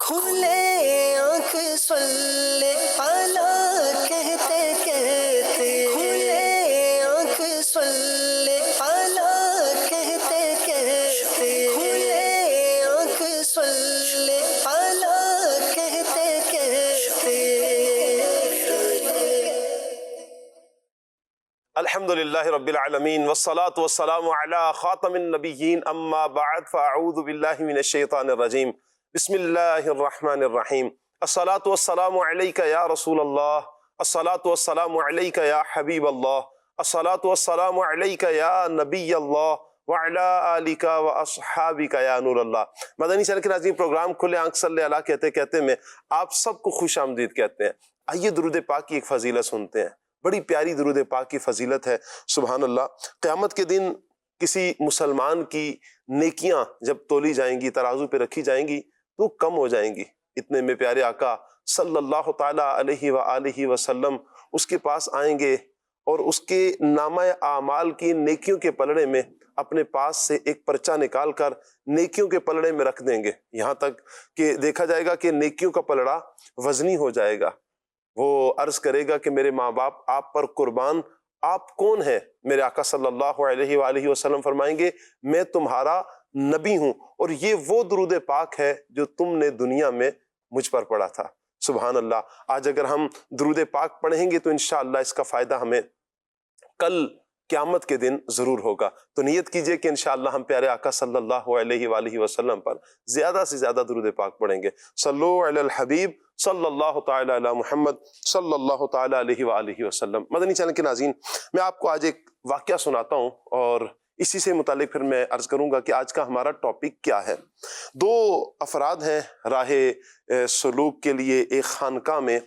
کھلے آنکھ صلی اللہ کہتے کہتے، کھلے آنکھ صلی اللہ کہتے کہتے، کھلے آنکھ صلی اللہ کہتے کہتے۔ الحمدللہ رب العالمین والصلاة والسلام علی خاتم النبیین اما بعد فاعوذ باللہ من الشیطان الرجیم بسم اللہ الرحمن الرحیم الصلاة والسلام علیک یا رسول اللہ الصلاة والسلام علیک یا حبیب اللہ الصلاة والسلام علیک یا نبی اللہ وعلا آلک و اصحابک یا نور اللہ۔ مدنی چینل کے ناظرین، پروگرام کھلے آنکھ صلی اللہ کہتے کہتے میں آپ سب کو خوش آمدید کہتے ہیں۔ آئیے درود پاک کی ایک فضیلت سنتے ہیں۔ بڑی پیاری درود پاک کی فضیلت ہے، سبحان اللہ۔ قیامت کے دن کسی مسلمان کی نیکیاں جب تولی جائیں گی، ترازو پہ رکھی جائیں گی تو کم ہو جائیں گی۔ اتنے میں پیارے آقا صلی اللہ تعالیٰ علیہ وآلہ وسلم اس کے پاس آئیں گے اور اس کے نامہ اعمال کی نیکیوں کے پلڑے میں اپنے پاس سے ایک پرچہ نکال کر نیکیوں کے پلڑے میں رکھ دیں گے، یہاں تک کہ دیکھا جائے گا کہ نیکیوں کا پلڑا وزنی ہو جائے گا۔ وہ عرض کرے گا کہ میرے ماں باپ آپ پر قربان، آپ کون ہیں؟ میرے آقا صلی اللہ علیہ وآلہ وسلم فرمائیں گے میں تمہارا نبی ہوں، اور یہ وہ درود پاک ہے جو تم نے دنیا میں مجھ پر پڑھا تھا۔ سبحان اللہ۔ آج اگر ہم درود پاک پڑھیں گے تو انشاءاللہ اس کا فائدہ ہمیں کل قیامت کے دن ضرور ہوگا۔ تو نیت کیجئے کہ انشاءاللہ ہم پیارے آقا صلی اللہ علیہ وآلہ وسلم پر زیادہ سے زیادہ درود پاک پڑھیں گے۔ صلو علی الحبیب صلی اللہ تعالی علی محمد صلی اللہ تعالی علیہ وآلہ وسلم۔ مدنی چینل کے ناظرین، میں آپ کو آج ایک واقعہ سناتا ہوں اور اسی سے متعلق پھر میں عرض کروں گا کہ آج کا ہمارا ٹاپک کیا ہے۔ دو افراد ہیں راہ سلوک کے لیے ایک خانقاہ میں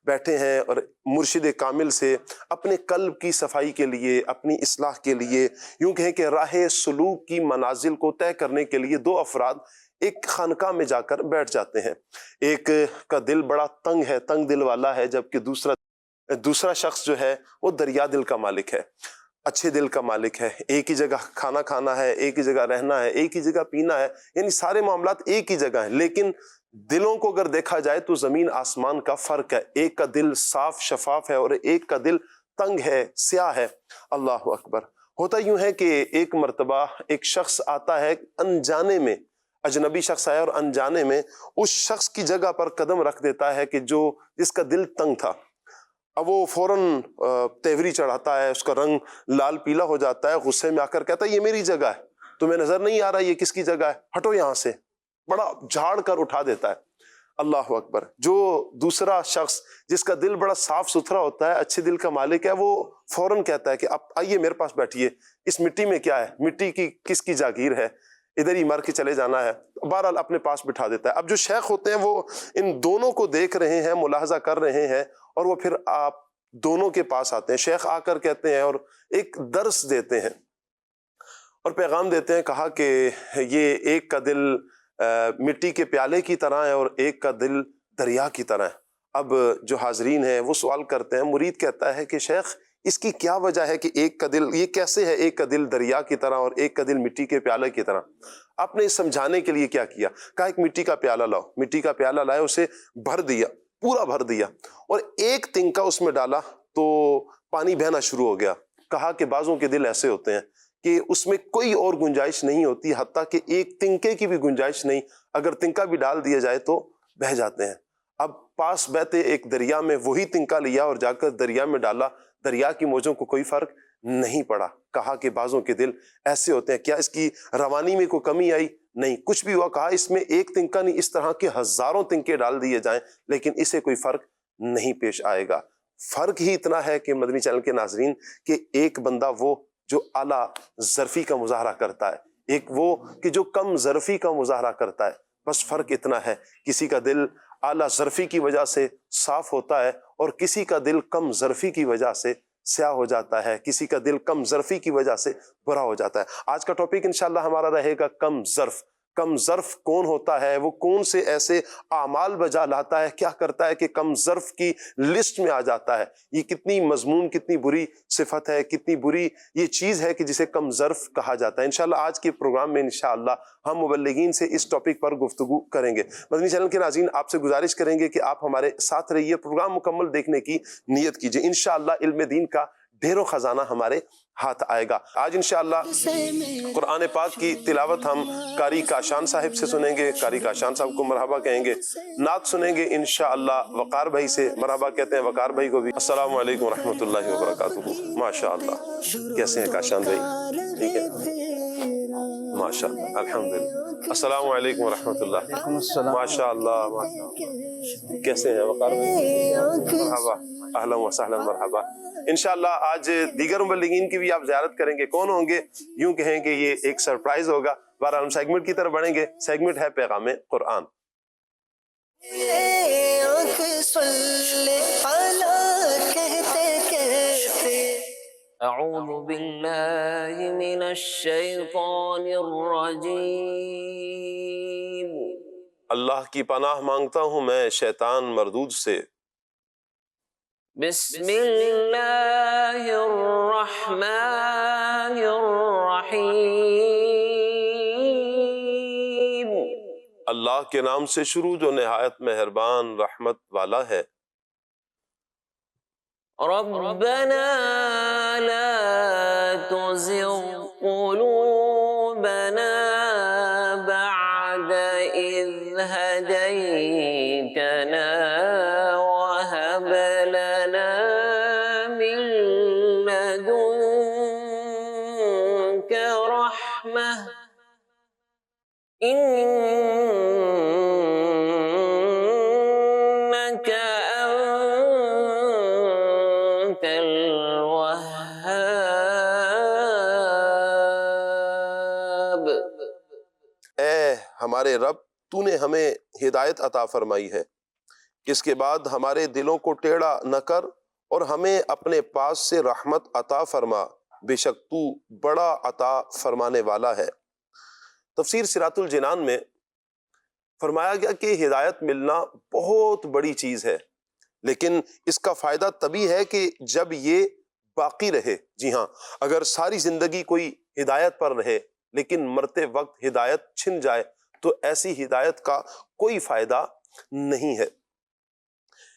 بیٹھے ہیں اور مرشد کامل سے اپنے قلب کی صفائی کے لیے، اپنی اصلاح کے لیے، یوں کہیں کہ راہ سلوک کی منازل کو طے کرنے کے لیے دو افراد ایک خانقاہ میں جا کر بیٹھ جاتے ہیں۔ ایک کا دل بڑا تنگ ہے، تنگ دل والا ہے، جبکہ دوسرا شخص جو ہے وہ دریا دل کا مالک ہے، اچھے دل کا مالک ہے۔ ایک ہی جگہ کھانا کھانا ہے، ایک ہی جگہ رہنا ہے، ایک ہی جگہ پینا ہے، یعنی سارے معاملات ایک ہی جگہ ہیں، لیکن دلوں کو اگر دیکھا جائے تو زمین آسمان کا فرق ہے۔ ایک کا دل صاف شفاف ہے اور ایک کا دل تنگ ہے، سیاہ ہے۔ اللہ اکبر۔ ہوتا یوں ہے کہ ایک مرتبہ ایک شخص آتا ہے، انجانے میں اجنبی شخص آیا اور انجانے میں اس شخص کی جگہ پر قدم رکھ دیتا ہے کہ جس کا دل تنگ تھا۔ اب وہ فوراً تیوری چڑھاتا ہے، اس کا رنگ لال پیلا ہو جاتا ہے، غصے میں آ کر کہتا ہے یہ میری جگہ ہے، تمہیں نظر نہیں آ رہا یہ کس کی جگہ ہے؟ ہٹو یہاں سے۔ بڑا جھاڑ کر اٹھا دیتا ہے۔ اللہ اکبر۔ جو دوسرا شخص جس کا دل بڑا صاف ستھرا ہوتا ہے، اچھے دل کا مالک ہے، وہ فوراً کہتا ہے کہ اب آئیے میرے پاس بیٹھیے، اس مٹی میں کیا ہے؟ مٹی کی کس کی جاگیر ہے؟ ادھر ہی مر کے چلے جانا ہے۔ بہرحال اپنے پاس بٹھا دیتا ہے۔ اب جو شیخ ہوتے ہیں وہ ان دونوں کو دیکھ رہے ہیں، ملاحظہ کر رہے ہیں، اور وہ پھر آپ دونوں کے پاس آتے ہیں۔ شیخ آ کر کہتے ہیں اور ایک درس دیتے ہیں اور پیغام دیتے ہیں، کہا کہ یہ ایک کا دل مٹی کے پیالے کی طرح ہے اور ایک کا دل دریا کی طرح ہے۔ اب جو حاضرین ہیں وہ سوال کرتے ہیں، مرید کہتا ہے کہ شیخ اس کی کیا وجہ ہے کہ ایک کا دل یہ کیسے ہے، ایک کا دل دریا کی طرح اور ایک کا دل مٹی کے پیالے کی طرح؟ آپ نے سمجھانے کے لیے کیا کیا؟ کہا ایک مٹی کا پیالہ لاؤ۔ مٹی کا پیالہ لائے، اسے بھر دیا، پورا بھر دیا، اور ایک تنکا اس میں ڈالا تو پانی بہنا شروع ہو گیا۔ کہا کہ بعضوں کے دل ایسے ہوتے ہیں کہ اس میں کوئی اور گنجائش نہیں ہوتی، حتیٰ کہ ایک تنکے کی بھی گنجائش نہیں، اگر تنکا بھی ڈال دیا جائے تو بہہ جاتے ہیں۔ اب پاس بہتے ایک دریا میں وہی تنکا لیا اور جا کر دریا میں ڈالا، دریا کی موجوں کو کوئی فرق نہیں پڑا۔ کہا کہ بعضوں کے دل ایسے ہوتے ہیں۔ کیا اس کی روانی میں کوئی کمی آئی؟ نہیں، کچھ بھی ہوا۔ کہا اس میں ایک تنکا نہیں، اس طرح کے ہزاروں تنکے ڈال دیے جائیں لیکن اسے کوئی فرق نہیں پیش آئے گا۔ فرق ہی اتنا ہے کہ مدنی چینل کے ناظرین کہ ایک بندہ وہ جو اعلیٰ ظرفی کا مظاہرہ کرتا ہے، ایک وہ کہ جو کم ظرفی کا مظاہرہ کرتا ہے، بس فرق اتنا ہے۔ کسی کا دل اعلیٰ ظرفی کی وجہ سے صاف ہوتا ہے اور کسی کا دل کم ظرفی کی وجہ سے سیاہ ہو جاتا ہے، کسی کا دل کم ظرفی کی وجہ سے برا ہو جاتا ہے۔ آج کا ٹاپک انشاءاللہ ہمارا رہے گا کم ظرف۔ کم ظرف کون ہوتا ہے، وہ کون سے ایسے اعمال بجا لاتا ہے، کیا کرتا ہے کہ کم ظرف کی لسٹ میں آ جاتا ہے۔ یہ کتنی مضمون، کتنی بری صفت ہے، کتنی بری یہ چیز ہے کہ جسے کم ظرف کہا جاتا ہے۔ انشاءاللہ آج کے پروگرام میں انشاءاللہ ہم مبلغین سے اس ٹاپک پر گفتگو کریں گے۔ مدنی چینل کے ناظرین آپ سے گزارش کریں گے کہ آپ ہمارے ساتھ رہیے، پروگرام مکمل دیکھنے کی نیت کیجیے۔ انشاءاللہ علم دین کا ڈھیروں خزانہ ہمارے ہاتھ آئے گا۔ آج انشاءاللہ قرآن پاک کی تلاوت ہم قاری کاشان صاحب سے سنیں گے۔ قاری کاشان صاحب کو مرحبا کہیں گے۔ نعت سنیں گے انشاءاللہ وقار بھائی سے، مرحبا کہتے ہیں وقار بھائی کو بھی۔ السلام علیکم ورحمۃ اللہ وبرکاتہ۔ ماشاءاللہ، کیسے ہیں کاشان بھائی؟ ٹھیک ہے، ماشاءاللہ، الحمدللہ۔ السلام علیکم ورحمۃ اللہ۔ ماشاءاللہ، ماشاءاللہ، کیسے ہیں وقار بھائی؟ مرحبا، اہلا وسہلا، مرحبا۔ انشاءاللہ آج دیگر مبلغین کی بھی آپ زیارت کریں گے۔ کون ہوں گے؟ یوں کہیں کہ یہ ایک سرپرائز ہوگا۔ بہرحال ہم سیگمنٹ کی طرف بڑھیں گے۔ سیگمنٹ ہے پیغام قرآن۔ اعوذ باللہ من الشیطان الرجیم۔ اللہ کی پناہ مانگتا ہوں میں شیطان مردود سے۔ بسم اللہ الرحمن الرحیم۔ اللہ کے نام سے شروع جو نہایت مہربان رحمت والا ہے۔ ربنا لا تزغ قلوبنا بعد إذ هديتنا وهب لنا من لدنك رحمة إنك أنت الوهاب۔ اے ہمارے رب، تو نے ہمیں ہدایت عطا فرمائی ہے، اس کے بعد ہمارے دلوں کو ٹیڑھا نہ کر اور ہمیں اپنے پاس سے رحمت عطا فرما، بے شک تو بڑا عطا فرمانے والا ہے۔ تفسیر صراط الجنان میں فرمایا گیا کہ ہدایت ملنا بہت بڑی چیز ہے، لیکن اس کا فائدہ تبھی ہے کہ جب یہ باقی رہے۔ جی ہاں، اگر ساری زندگی کوئی ہدایت پر رہے لیکن مرتے وقت ہدایت چھن جائے تو ایسی ہدایت کا کوئی فائدہ نہیں ہے۔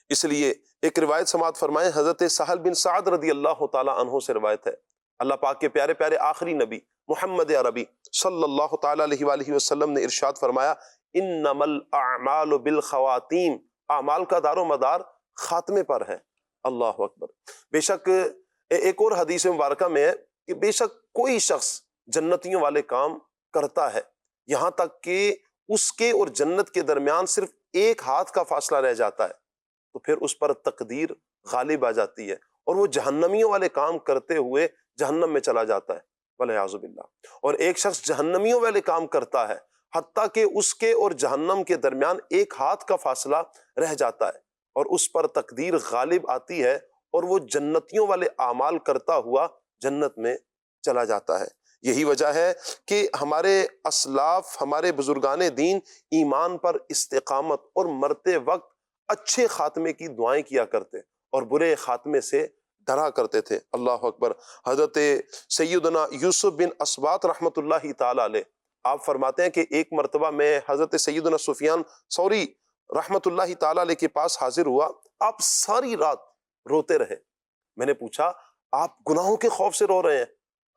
اس لیے ایک روایت سماعت فرمائیں، حضرت سہل بن سعد رضی اللہ تعالیٰ عنہ سے روایت ہے، اللہ پاک کے پیارے پیارے آخری نبی محمد عربی صلی اللہ تعالیٰ علیہ وآلہ وسلم نے ارشاد فرمایا، انما الاعمال بالخواتیم، اعمال کا دار و مدار خاتمے پر ہے۔ اللہ اکبر۔ بے شک ایک اور حدیث مبارکہ میں ہے کہ بے شک کوئی شخص جنتیوں والے کام کرتا ہے یہاں تک کہ اس کے اور جنت کے درمیان صرف ایک ہاتھ کا فاصلہ رہ جاتا ہے، تو پھر اس پر تقدیر غالب آ جاتی ہے اور وہ جہنمیوں والے کام کرتے ہوئے جہنم میں چلا جاتا ہے، والعیاذ باللہ۔ اور ایک شخص جہنمیوں والے کام کرتا ہے حتیٰ کہ اس کے اور جہنم کے درمیان ایک ہاتھ کا فاصلہ رہ جاتا ہے اور اس پر تقدیر غالب آتی ہے اور وہ جنتیوں والے اعمال کرتا ہوا جنت میں چلا جاتا ہے۔ یہی وجہ ہے کہ ہمارے اسلاف، ہمارے بزرگان دین ایمان پر استقامت اور مرتے وقت اچھے خاتمے کی دعائیں کیا کرتے اور برے خاتمے سے ڈرا کرتے تھے۔ اللہ اکبر۔ حضرت سیدنا یوسف بن اسباط رحمۃ اللہ تعالی علیہ آپ فرماتے ہیں کہ ایک مرتبہ میں حضرت سیدنا سفیان ثوری رحمۃ اللہ تعالی علیہ کے پاس حاضر ہوا، آپ ساری رات روتے رہے۔ میں نے پوچھا آپ گناہوں کے خوف سے رو رہے ہیں؟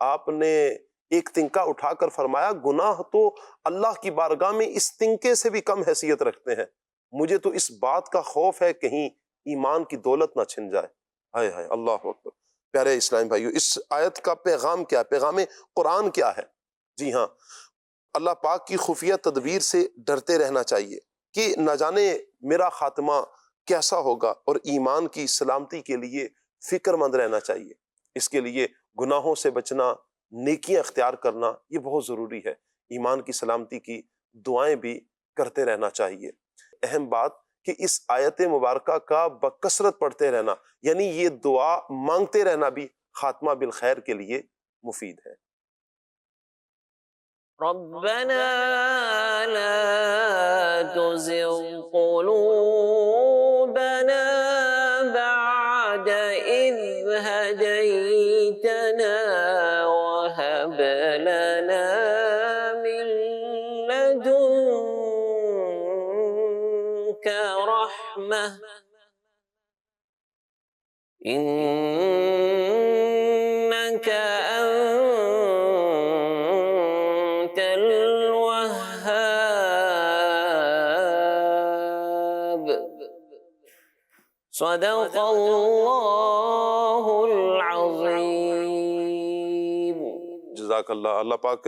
آپ نے ایک تنکا اٹھا کر فرمایا، گناہ تو اللہ کی بارگاہ میں اس تنکے سے بھی کم حیثیت رکھتے ہیں، مجھے تو اس بات کا خوف ہے کہیں ایمان کی دولت نہ چھن جائے۔ ہائے ہائے، اللہ اکبر۔ پیارے اسلام بھائیو، اس آیت کا پیغام کیا ہے؟ پیغام قرآن کیا ہے؟ جی ہاں، اللہ پاک کی خفیہ تدبیر سے ڈرتے رہنا چاہیے کہ نہ جانے میرا خاتمہ کیسا ہوگا، اور ایمان کی سلامتی کے لیے فکر مند رہنا چاہیے۔ اس کے لیے گناہوں سے بچنا، نیکیاں اختیار کرنا یہ بہت ضروری ہے۔ ایمان کی سلامتی کی دعائیں بھی کرتے رہنا چاہیے۔ اہم بات کہ اس آیت مبارکہ کا بکثرت پڑھتے رہنا، یعنی یہ دعا مانگتے رہنا بھی خاتمہ بالخیر کے لیے مفید ہے۔ ربنا لا تزغ قلوبنا بعد إذ هديتنا وهب لنا من لدنك رحمة إنك أنت الوهاب. صدق اللہ العظیم. جزاک اللہ. اللہ پاک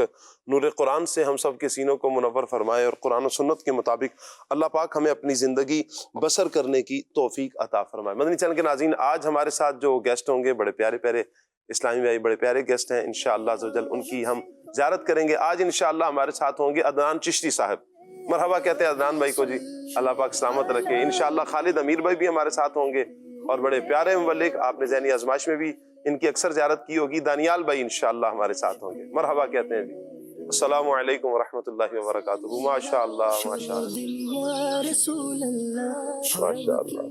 نور قرآن سے ہم سب کے سینوں کو منور فرمائے اور قرآن و سنت کے مطابق اللہ پاک ہمیں اپنی زندگی بسر کرنے کی توفیق عطا فرمائے. مدنی چینل کے ناظرین، آج ہمارے ساتھ جو گیسٹ ہوں گے بڑے پیارے پیارے اسلامی بھائی، بڑے پیارے گیسٹ ہیں. انشاءاللہ عز و جل ان کی ہم زیارت کریں گے. آج انشاءاللہ ہمارے ساتھ ہوں گے عدنان چشتی صاحب. مرحبا کہتے ہیں عدنان بھائی کو جی، اللہ پاک سلامت رکھے. انشاءاللہ خالد امیر بھائی بھی ہمارے ساتھ ہوں گے اور بڑے پیارے مبلغ، آپ نے ذہنی آزمائش میں بھی ان کی اکثر زیارت کی ہوگی، دانیال بھائی انشاءاللہ ہمارے ساتھ ہوں گے. مرحبا کہتے ہیں جی. السلام علیکم ورحمۃ اللہ وبرکاتہ. ماشاء اللہ ماشاء اللہ ماشاء اللہ.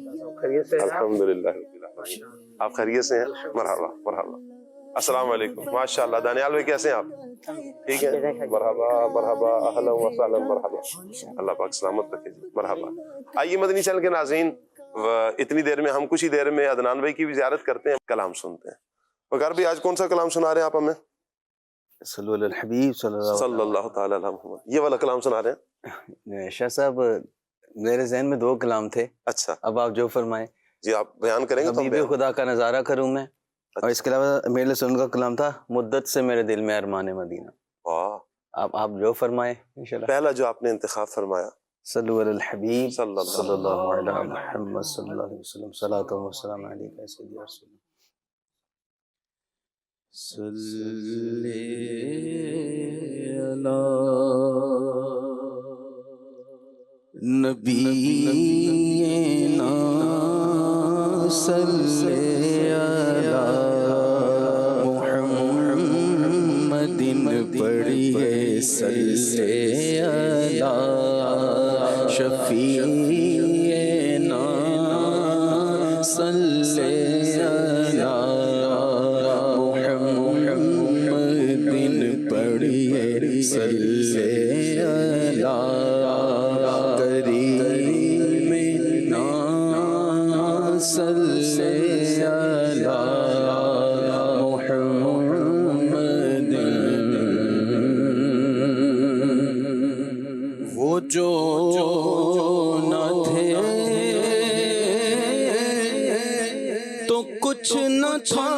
الحمدللہ رب العالمین. آپ خیریت سے ہیں؟ مرحبا مرحبا. السلام علیکم. ماشاء اللہ. دانیال بھائی کیسے ہیں آپ؟ ٹھیک ہے. مرحبا مرحبا اہلا وسہلا. مرحبا. اللہ پاک سلامت رکھے جی. مرحبا. آئیے مدنی چینل کے ناظرین، اتنی دیر میں ہم کچھ ہی دیر میں عدنان بھائی کی بھی زیارت کرتے ہیں، کلام سنتے ہیں. وقار بھائی آج کون سا کلام سنا رہے ہیں آپ ہمیں؟ صلی اللہ الحبیب صلی اللہ تعالی علی محمد. یہ والا کلام سنا رہے ہیں؟ شاہ صاحب میرے ذہن میں دو کلام تھے. اچھا اب آپ جو فرمائیں. جی آپ بیان کریں گے تو ہم حبیب بیان. خدا کا نظارہ کروں میں. اور اس کے علاوہ میرے لیے سن کا کلام تھا مدت سے میرے دل میں ارمان مدینہ. واہ. آپ جو فرمائیں انشاءاللہ. پہلا جو آپ نے انتخاب فرمایا صلی اللہ الحبیب صلی صلی اللہ علیہ محمد صلی اللہ علیہ وسلم. صلاۃ و سلام علیکہ سیدی رسول اللہ. صلی علی نبینا صلی علی محمد پڑھیے صلی علی شفیعنا صلی علی محمد پڑھیے صلی علی کریمنا صلی علی محمد. وہ جو نہ تھے تو کچھ نہ تھا،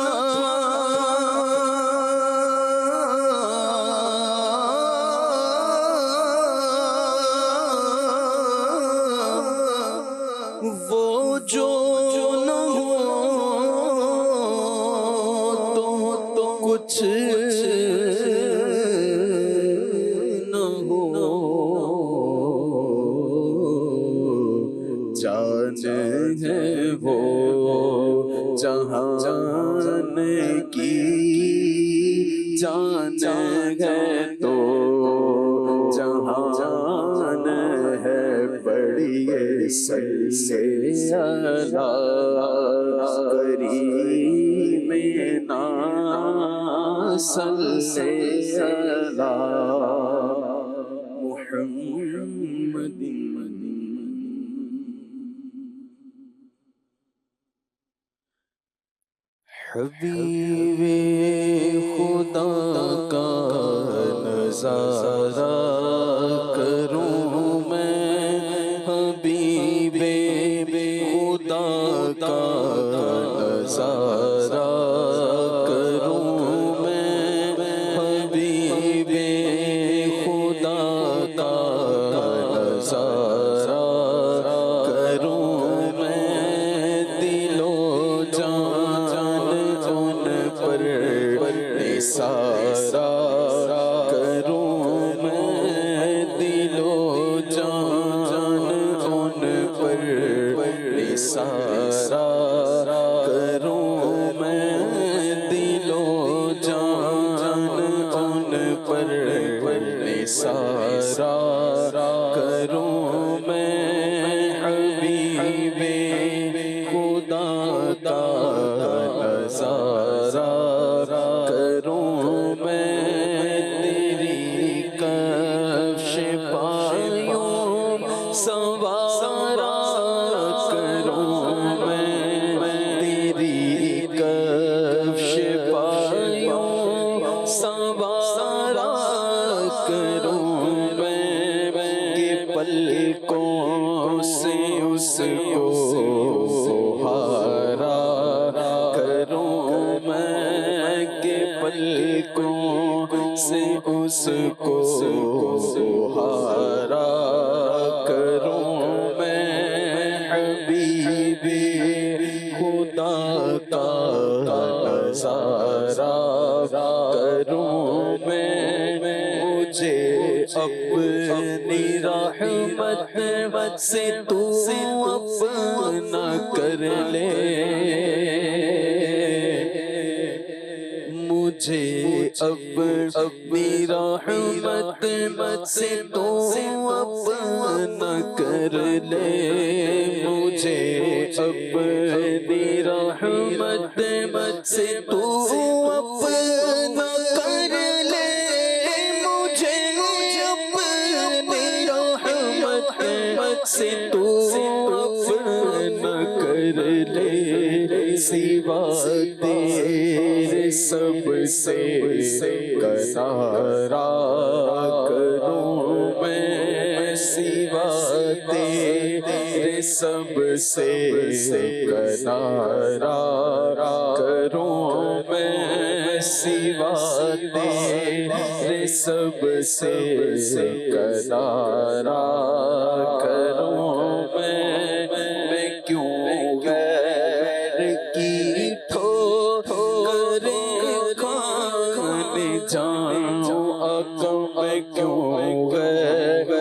وہ جو نہ ہو تو کچھ نہ ہو. جان ہے وہ جہان کی جان ہے تو جہان ہے پڑھیے صلی علی کریمنا صلی علی محمد. حبیب خدا کا نظارہ کروں میں، حبیب خدا کا نظارہ کروں میں، حبیب خدا کا نظارہ کروں میں، دل و جان ان پر نثارہ کروں میں، دل و جان ان پر نثارہ کروں میں، دل و جان ان پر کو سہارا کروں میں کہ پلکوں سے اس کو سہارا کروں میں حبیب خدا کا نظارہ کروں میں مجھے اپنی رحمت سے تو اپنا کر لے مجھے اپنی رحمت سے تو اپنا کر لے مجھے اپنی رحمت سے تو اپنا کر لے مجھے اپنی رحمت سے تو اپنا کر لے سوا تیرے سب سے کنارہ کروں میں سوا تیرے سب سے کنارہ کروں میں سوا تیرے سب سے کنارہ کروں میں کیوں غیر کی ٹھوکر کھانے جاؤں آقا میں کیوں غیر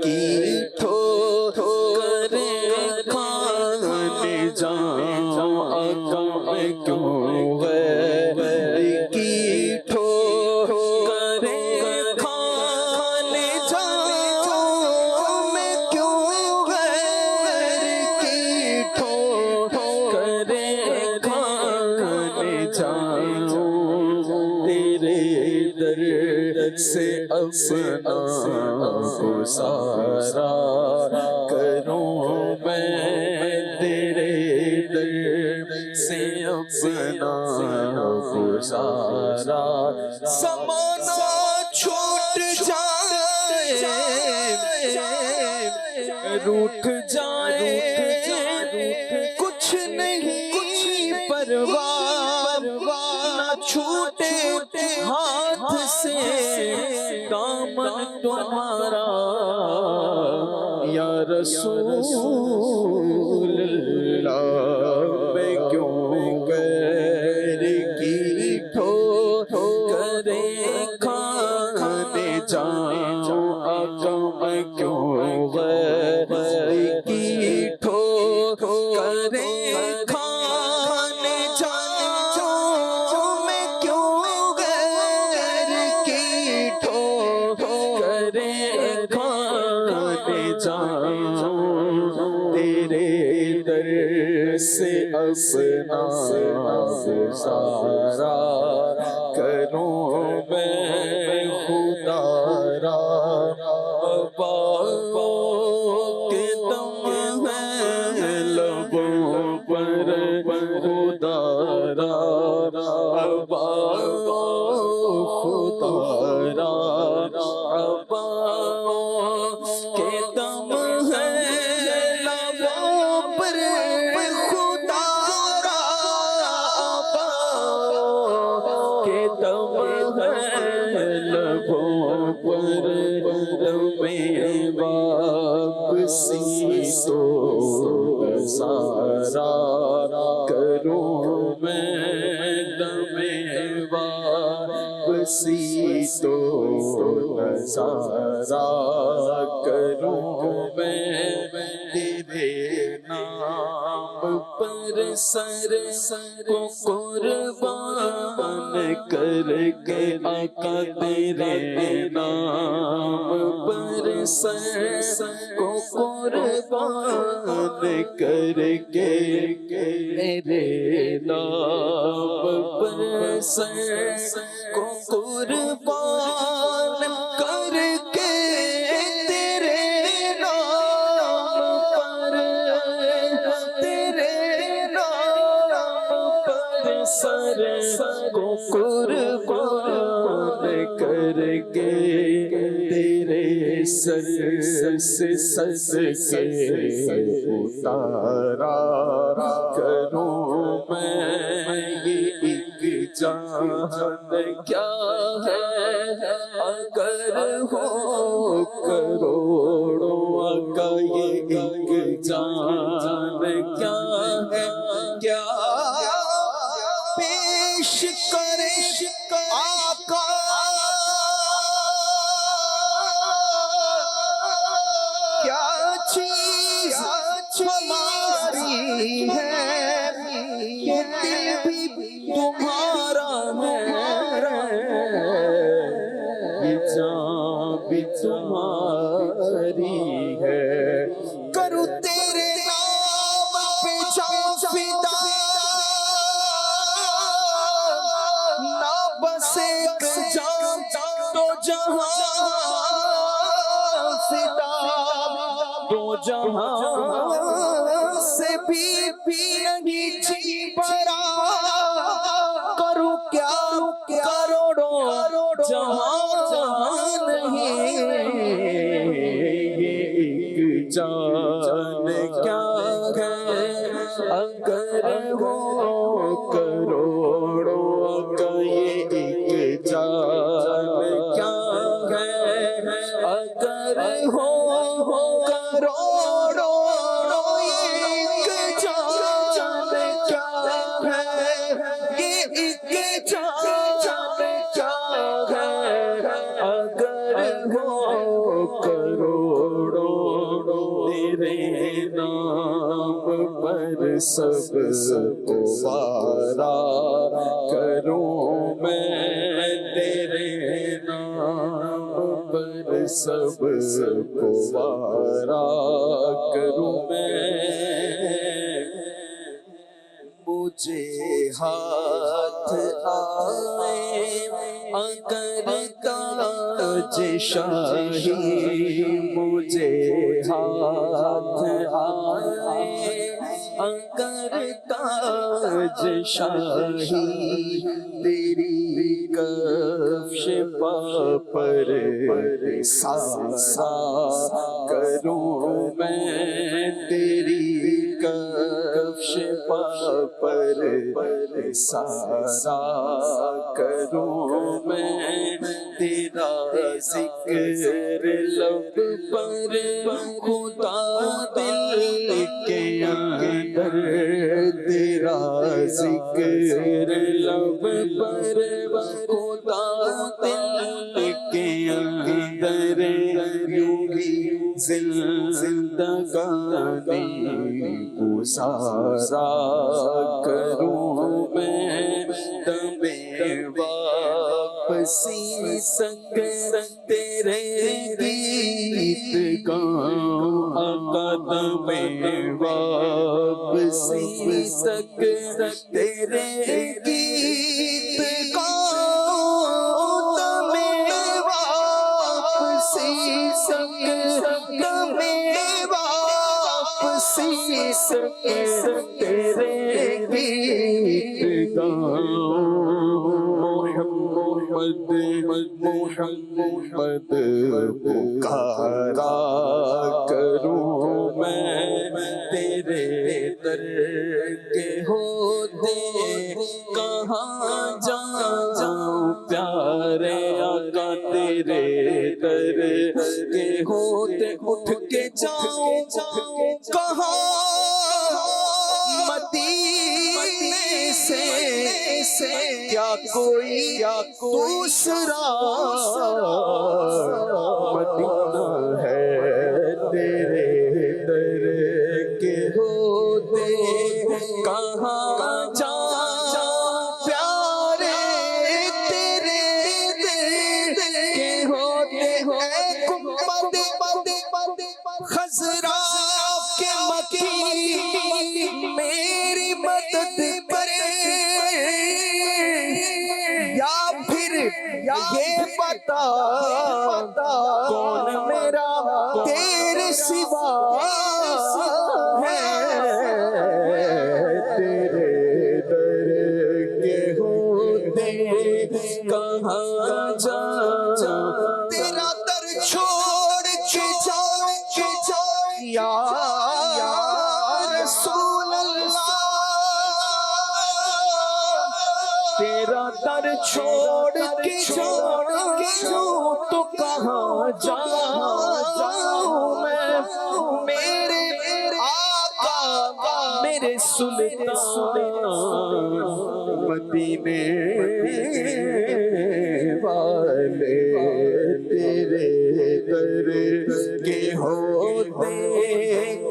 کی ٹھوکر کھانے جاؤں آقا میں کیوں غیر کی ٹھوکر کھانے جاؤں میں کیوں غیر کی ٹھوکر کھانے جاؤں تیرے در سے اپنا گزارا کروں میں تیرے در سے اپنا گزارا زمانہ چھوٹ جائے روٹھ جائے کچھ نہیں پرواہ نہ چھوٹے ہاتھ سے دامن تمہارا یا رسول اللہ میں کیوں غیر کی ٹھوکر کھانے جاؤں آقا میں کیوں غیر کی ٹھوکر کھانے جاؤں میں کیوں غیر کی ٹھوکر کھانے جاؤں تیرے در سے اپنا گزارا کروں میں خدا را بابوں کے دم ہے لبوں پر خدا را بابوں خدا را بابوں کے دم ہے لبوں پر خدا را بابوں کے دم ہے لبوں پر میں واپسی تو گزارا کروں میں دم واپسی تو گزارا کروں میں تیرے نام پر سر کو قربان کر کے آقا تیرے نام پر سر کو قربان کر کے تیرے نام پر سر کو قربان کر کے تیرے نام پر تیرے نام پر سر کو قربان کر کے تیرے سر سے صدقے اتارا کروں میں یہ ایک جان کیا ہے اگر ہو کروڑوں کا یہ ایک جان کیا ہے کیا پیش کرے آقا کیا چیز ہماری ہے یہ دل بھی تمہارا ہے یہ جان بھی تمہاری ہے کروں تیرے نام پہ جان فدا نہ بس ایک جان تو جہاں فدا دو جہاں سے بھی نہیں جی برا کروں کیا کروڑوں جہاں نہیں یہ ایک جان کیا ہے اگر ہو کروڑوں کا یہ ایک جان کیا ہے اگر ہو کروڑوں یہ ایک جان کیا ہے یہ ایک جان کیا ہے اگر ہو کروڑوں تیرے نام پر سب کو وارا کروں میں تیرے نام پر سب کو وارا کروں میں مجھے ہاتھ آئے اگر تاج شاہی مجھے ہاتھ آئے اگر تاج شاہی تیری کفش پا پر سارا کروں میں تیری کفش پا پر سارا کروں میں تیرا ذکر لب پر خدا دل کے اندر تیرا ذکر لب پر خدا دل کے اندر یوں ہی زندگانی گزارا کروں میں دمِ واپسی سنگ تیرے گیت گاؤں آقا دمِ واپسی سنگ تیرے گیت گاؤں دمِ واپسی سنگ دمِ واپسی سنگ تیرے گیت گاؤں محمد پکارا کروں میں تیرے در کے ہوتے کہاں جاؤں پیارے آقا تیرے در کے ہوتے اٹھ کے جاؤں کہاں مدینے سے کیا کوئی دوسرا مدینہ ہے تیرے در کے ہوتے کہاں جاؤں پیارے تیرے در کے ہوتے اے گنبد خضرا کے مکی میری مدد کرے یا پھر یہ بتا کون میرا تیرے سوا ہے تیرے در کے ہوتے کہاں جاؤں تیرا در چھوڑ در چھوڑ کے جاؤں تو کہاں جاؤں میں، میرے آقا میرے سلطان مدینے والے تیرے در کے ہوتے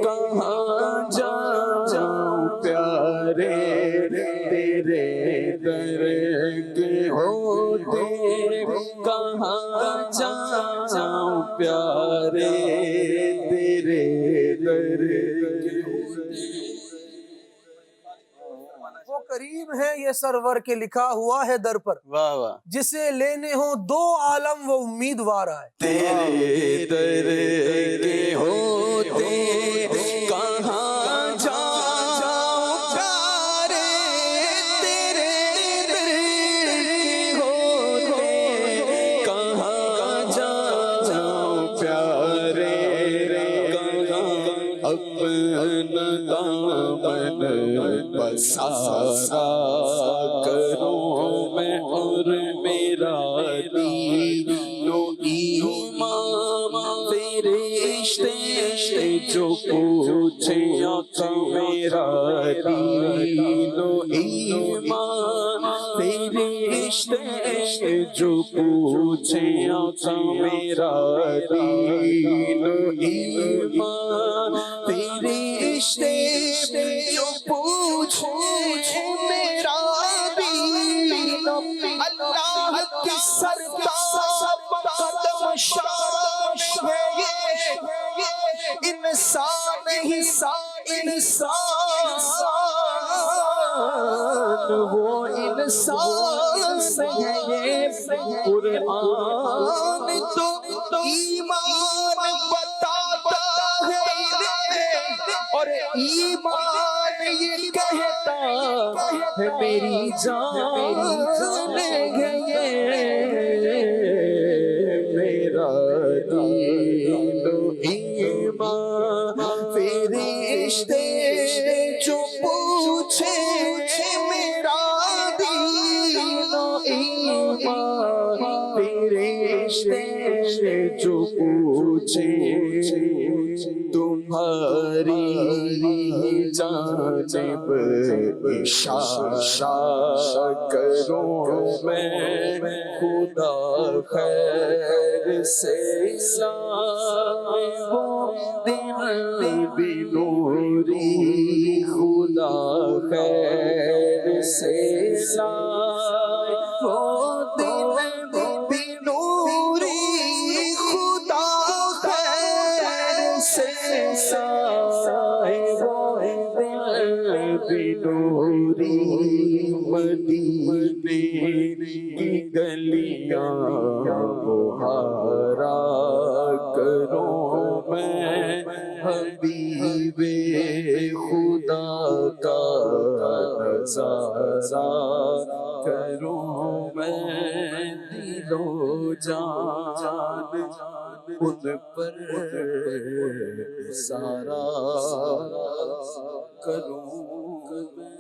کہاں جاؤں پیارے، تیرے در کے ہوتے کہاں جاؤں پیارے، تیرے در کے وہ کریم ہے یہ سرور کے لکھا ہوا ہے در پر، واہ واہ، جسے لینے ہوں دو عالم وہ امیدوار آئے۔ تیرے در کے ہوتے کہاں جاؤں پیارے، تیرے در کے ہوتے کہاں جاؤں پیارے، کہاں اپنا دامن پسارا کروں میں، اور میرا دین و ایمان فرشتے جو پوچھے آقا، میرا دین و ایمان فرشتے جو پوچھے آقا، میرا دین و ایمان فرشتے جو پوچھے میرا دین، اللہ کی سرتاب قدم شان ہے یہ، انسان ہی انسان وہ انسان ہے یہ، قرآن تو ایمان بتاتا ہے اور ایمان یہ کہتا ہے میری جان ہے یہ، میرا دین و ایمان فرشتے جو پوچھے میرا دین و ایمان فرشتے جو پوچھے تمہاری جانب اشارہ کروں میں، خدا خیر سے لائے وہ دل بنوری، خدا خیر سے لائے وہ دل بنوری، خدا خیر سے لائے وہ دل بنوری، مدینے کی گلیاں بہارا کروں میں، حبیب خدا کا نظارہ کروں میں، دل و جان ان پر سارا کروں میں۔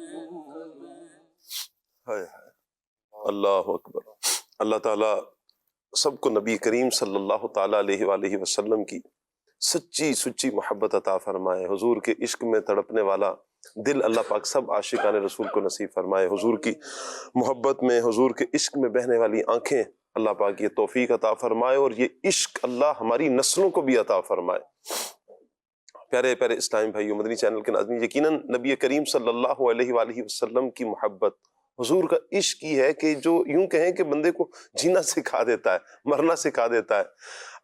اللہ اکبر۔ اللہ تعالیٰ سب کو نبی کریم صلی اللہ تعالیٰ علیہ وآلہ وسلم کی سچی سچی محبت عطا فرمائے، حضور کے عشق میں تڑپنے والا دل اللہ پاک سب عاشقان رسول کو نصیب فرمائے، حضور کی محبت میں، حضور کے عشق میں بہنے والی آنکھیں اللہ پاک یہ توفیق عطا فرمائے، اور یہ عشق اللہ ہماری نسلوں کو بھی عطا فرمائے۔ پیارے پیارے اسلامی بھائیو، مدنی چینل کے ناظرین، یقیناً نبی کریم صلی اللہ علیہ وآلہ وسلم کی محبت، حضور کا عشق ہی ہے کہ جو یوں کہیں کہ بندے کو جینا سکھا دیتا ہے، مرنا سکھا دیتا ہے۔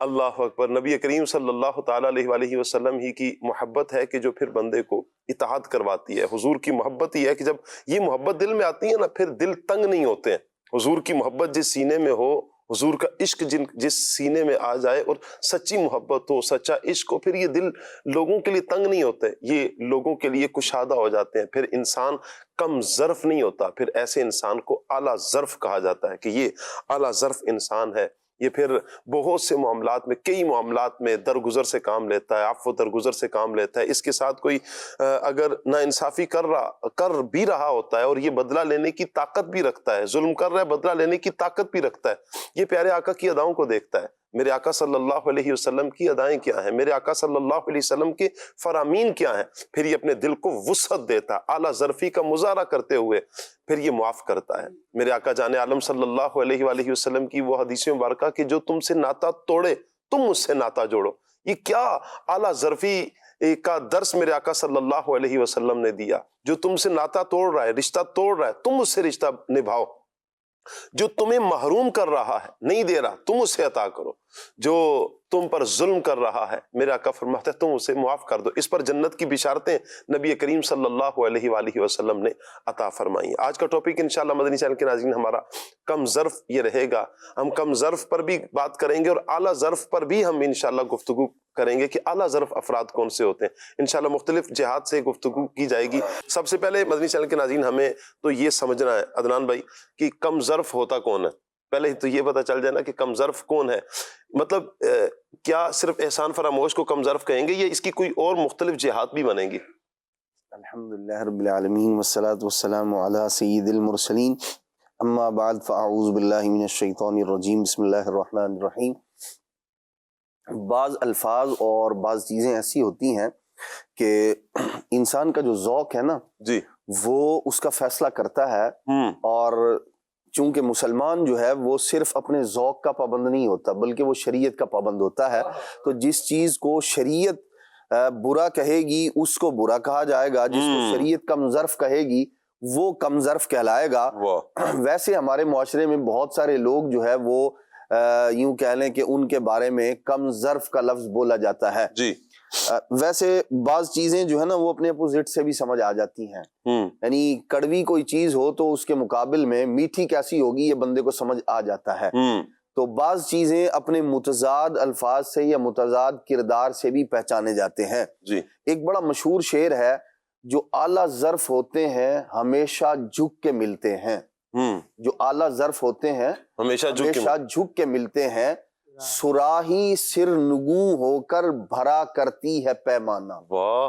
اللہ اکبر۔ نبی کریم صلی اللہ تعالیٰ علیہ وآلہ وسلم ہی کی محبت ہے کہ جو پھر بندے کو اطاعت کرواتی ہے۔ حضور کی محبت ہی ہے کہ جب یہ محبت دل میں آتی ہے نا، پھر دل تنگ نہیں ہوتے ہیں۔ حضور کی محبت جس سینے میں ہو، حضور کا عشق جس سینے میں آ جائے اور سچی محبت ہو، سچا عشق ہو، پھر یہ دل لوگوں کے لیے تنگ نہیں ہوتے، یہ لوگوں کے لیے کشادہ ہو جاتے ہیں۔ پھر انسان کم ظرف نہیں ہوتا، پھر ایسے انسان کو اعلیٰ ظرف کہا جاتا ہے کہ یہ اعلیٰ ظرف انسان ہے۔ یہ پھر بہت سے معاملات میں، کئی معاملات میں درگزر سے کام لیتا ہے، عفو درگزر سے کام لیتا ہے. اس کے ساتھ کوئی اگر ناانصافی کر بھی رہا ہوتا ہے اور یہ بدلہ لینے کی طاقت بھی رکھتا ہے، ظلم کر رہا ہے بدلہ لینے کی طاقت بھی رکھتا ہے، یہ پیارے آقا کی اداؤں کو دیکھتا ہے. میرے آقا صلی اللہ علیہ وسلم کی ادائیں کیا ہیں، میرے آقا صلی اللہ علیہ وسلم کے فرامین کیا ہیں، پھر یہ اپنے دل کو وسعت دیتا ہے، اعلیٰ ظرفی کا مظاہرہ کرتے ہوئے پھر یہ معاف کرتا ہے. میرے آقا جان عالم صلی اللہ علیہ وآلہ وسلم کی وہ حدیث مبارکہ کہ جو تم سے ناتا توڑے تم مجھ سے ناتا جوڑو، یہ کیا اعلیٰ ظرفی کا درس میرے آقا صلی اللہ علیہ وسلم نے دیا. جو تم سے ناتا توڑ رہا ہے، رشتہ توڑ رہا ہے، تم مجھ سے رشتہ نبھاؤ. جو تمہیں محروم کر رہا ہے، نہیں دے رہا، تم اسے عطا کرو. جو تم پر ظلم کر رہا ہے، میرا آقا فرماتا ہے تم اسے معاف کر دو. اس پر جنت کی بشارتیں نبی کریم صلی اللہ علیہ وآلہ وسلم نے عطا فرمائی. آج کا ٹاپک انشاءاللہ مدنی چینل کے ناظرین ہمارا کم ظرف یہ رہے گا. ہم کم ظرف پر بھی بات کریں گے اور اعلیٰ ظرف پر بھی ہم انشاءاللہ گفتگو کریں گے کہ اعلیٰ ظرف افراد کون سے ہوتے ہیں. انشاءاللہ مختلف جہات سے گفتگو کی جائے گی. سب سے پہلے مدنی چینل کے ناظرین ہمیں تو یہ سمجھنا ہے عدنان بھائی کہ کم ظرف ہوتا کون ہے. پہلے تو یہ پتا چل جائے نا کہ کم ظرف کون ہے. مطلب کیا صرف احسان فراموش کو کم ظرف کہیں گے یا اس کی کوئی اور مختلف جہات بھی بنیں گی؟ الحمدللہ رب العالمین والصلاة والسلام علی سید المرسلین اما بعد فاعوذ باللہ من الشیطان الرجیم بسم اللہ الرحمن الرحیم. بعض الفاظ اور بعض چیزیں ایسی ہوتی ہیں کہ انسان کا جو ذوق ہے نا جی وہ اس کا فیصلہ کرتا ہے. اور چونکہ مسلمان جو ہے وہ صرف اپنے ذوق کا پابند نہیں ہوتا بلکہ وہ شریعت کا پابند ہوتا ہے. تو جس چیز کو شریعت برا کہے گی اس کو برا کہا جائے گا، جس کو شریعت کم ظرف کہے گی وہ کم ظرف کہلائے گا. ویسے ہمارے معاشرے میں بہت سارے لوگ جو ہے وہ یوں کہہ لیں کہ ان کے بارے میں کم ظرف کا لفظ بولا جاتا ہے. جی ویسے بعض چیزیں جو ہے نا وہ اپنے اپوزٹ سے بھی سمجھ آ جاتی ہیں. یعنی کڑوی کوئی چیز ہو تو اس کے مقابل میں میٹھی کیسی ہوگی یہ بندے کو سمجھ آ جاتا ہے. تو بعض چیزیں اپنے متضاد الفاظ سے یا متضاد کردار سے بھی پہچانے جاتے ہیں. جی ایک بڑا مشہور شعر ہے، جو اعلیٰ ظرف ہوتے ہیں ہمیشہ جھک کے ملتے ہیں. جو اعلیٰ ظرف ہوتے ہیں ہمیشہ جھک کے ملتے ہیں. سراہی سر نگوں ہو کر بھرا کرتی ہے پیمانہ.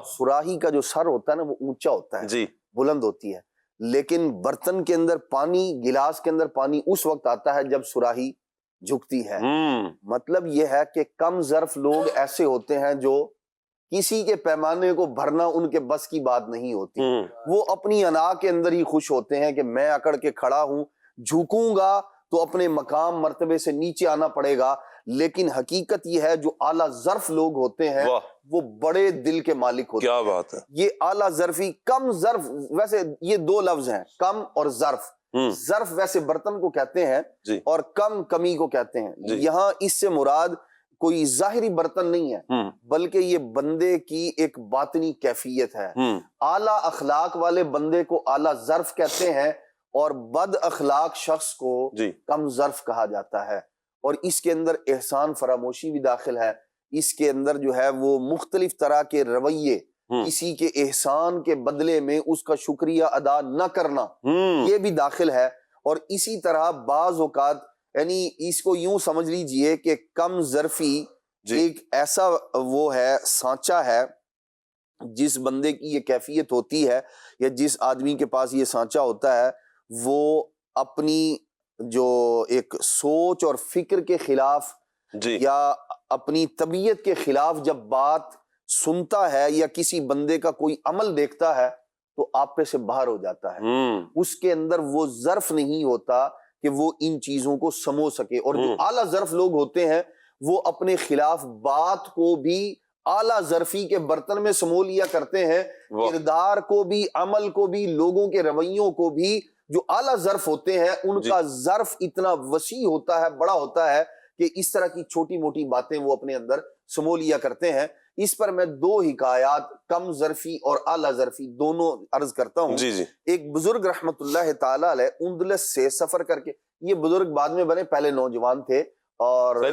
سراہی کا جو سر ہوتا ہے نا وہ اونچا ہوتا ہے، جی بلند ہوتی ہے، لیکن برتن کے اندر پانی، گلاس کے اندر پانی اس وقت آتا ہے جب سراہی جھکتی ہے. مطلب یہ ہے کہ کم ظرف لوگ ایسے ہوتے ہیں جو کسی کے پیمانے کو بھرنا ان کے بس کی بات نہیں ہوتی. وہ اپنی انا کے اندر ہی خوش ہوتے ہیں کہ میں اکڑ کے کھڑا ہوں، جھکوں گا تو اپنے مقام مرتبے سے نیچے آنا پڑے گا. لیکن حقیقت یہ ہے جو اعلیٰ ظرف لوگ ہوتے ہیں وہ بڑے دل کے مالک ہوتے ہیں. کیا بات ہے. یہ اعلیٰ ظرفی، کم ظرف، ویسے یہ دو لفظ ہیں، کم اور ظرف. ظرف ویسے برتن کو کہتے ہیں اور کم کمی کو کہتے ہیں. یہاں اس سے مراد کوئی ظاہری برتن نہیں ہے بلکہ یہ بندے کی ایک باطنی کیفیت ہے. اعلیٰ اخلاق والے بندے کو اعلیٰ ظرف کہتے ہیں اور بد اخلاق شخص کو کم ظرف کہا جاتا ہے. اور اس کے اندر احسان فراموشی بھی داخل ہے. اس کے اندر جو ہے وہ مختلف طرح کے رویے، کسی کے احسان کے بدلے میں اس کا شکریہ ادا نہ کرنا، یہ بھی داخل ہے. اور اسی طرح بعض اوقات یعنی اس کو یوں سمجھ لیجئے کہ کم ظرفی ایک ایسا وہ ہے، سانچہ ہے، جس بندے کی یہ کیفیت ہوتی ہے یا جس آدمی کے پاس یہ سانچہ ہوتا ہے وہ اپنی جو ایک سوچ اور فکر کے خلاف یا اپنی طبیعت کے خلاف جب بات سنتا ہے یا کسی بندے کا کوئی عمل دیکھتا ہے تو آپے سے باہر ہو جاتا ہے. اس کے اندر وہ ظرف نہیں ہوتا کہ وہ ان چیزوں کو سمو سکے. اور جو اعلیٰ ظرف لوگ ہوتے ہیں وہ اپنے خلاف بات کو بھی اعلیٰ ظرفی کے برتن میں سمو لیا کرتے ہیں، کردار کو بھی، عمل کو بھی، لوگوں کے رویوں کو بھی. جو اعلیٰ ظرف ہوتے ہیں ان کا ظرف اتنا وسیع ہوتا ہے، بڑا ہوتا ہے کہ اس طرح کی چھوٹی موٹی باتیں وہ اپنے اندر سمو لیا کرتے ہیں. اس پر میں دو حکایات، کم ظرفی اور اعلیٰ ظرفی، دونوں عرض کرتا ہوں. ایک بزرگ رحمت اللہ تعالی علیہ اندلس سے سفر کر کے، یہ بزرگ بعد میں بنے، پہلے نوجوان تھے اور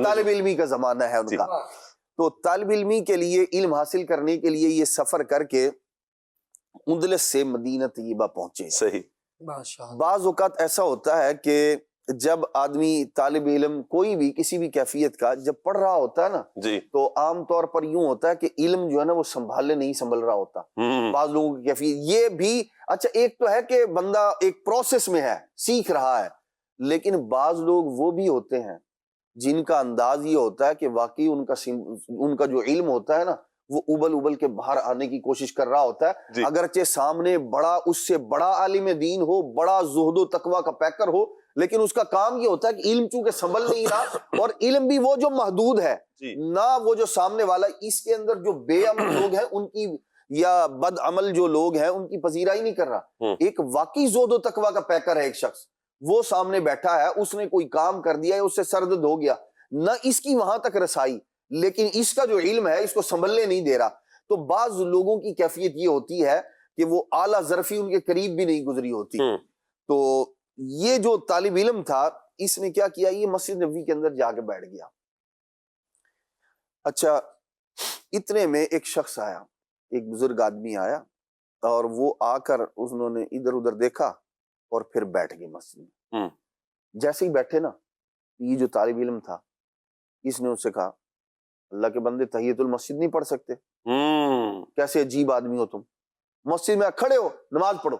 طالب علمی کا زمانہ ہے ان کا. تو طالب علمی کے لیے، علم حاصل کرنے کے لیے یہ سفر کر کے اندلس سے مدینہ طیبہ پہنچے. صحیح. بعض اوقات ایسا ہوتا ہے کہ جب آدمی طالب علم کوئی بھی کسی بھی کیفیت کا جب پڑھ رہا ہوتا ہے نا جی تو عام طور پر یوں ہوتا ہے کہ علم جو ہے نا وہ سنبھالنے نہیں سنبھل رہا ہوتا. بعض لوگوں کی کیفیت یہ بھی اچھا ایک تو ہے کہ بندہ ایک پروسیس میں ہے سیکھ رہا ہے, لیکن بعض لوگ وہ بھی ہوتے ہیں جن کا انداز یہ ہوتا ہے کہ واقعی ان کا جو علم ہوتا ہے نا وہ ابل کے باہر آنے کی کوشش کر رہا ہوتا ہے جی. اگرچہ سامنے بڑا اس سے بڑا عالم دین ہو, بڑا زہد و تقوی کا پیکر ہو, لیکن اس کا کام یہ ہوتا ہے کہ علم چونکہ سنبھل نہیں رہا اور علم بھی وہ جو محدود ہے جی. نہ وہ جو سامنے والا. اس کے اندر جو بے عمل لوگ ہیں ان کی یا بد عمل جو لوگ ہیں ان کی پذیرائی نہیں کر رہا. ایک واقعی زہد و تقوی کا پیکر ہے ایک شخص, وہ سامنے بیٹھا ہے, اس نے کوئی کام کر دیا ہے, اس سے سردرد ہو گیا, نہ اس کی وہاں تک رسائی, لیکن اس کا جو علم ہے اس کو سنبھلنے نہیں دے رہا. تو بعض لوگوں کی کیفیت یہ ہوتی ہے کہ وہ اعلیٰ ظرفی ان کے قریب بھی نہیں گزری ہوتی. تو یہ جو طالب علم تھا اس نے کیا کیا, یہ مسجد نبوی کے اندر جا کے بیٹھ گیا. اچھا اتنے میں ایک شخص آیا, ایک بزرگ آدمی آیا, اور وہ آ کر انہوں نے ادھر ادھر دیکھا اور پھر بیٹھ گئے مسجد میں. جیسے ہی بیٹھے نا, یہ جو طالب علم تھا اس نے اس سے کہا اللہ کے بندے تحیت المسجد نہیں پڑھ سکتے, کیسے عجیب آدمی ہو تم, مسجد میں کھڑے ہو نماز پڑھو.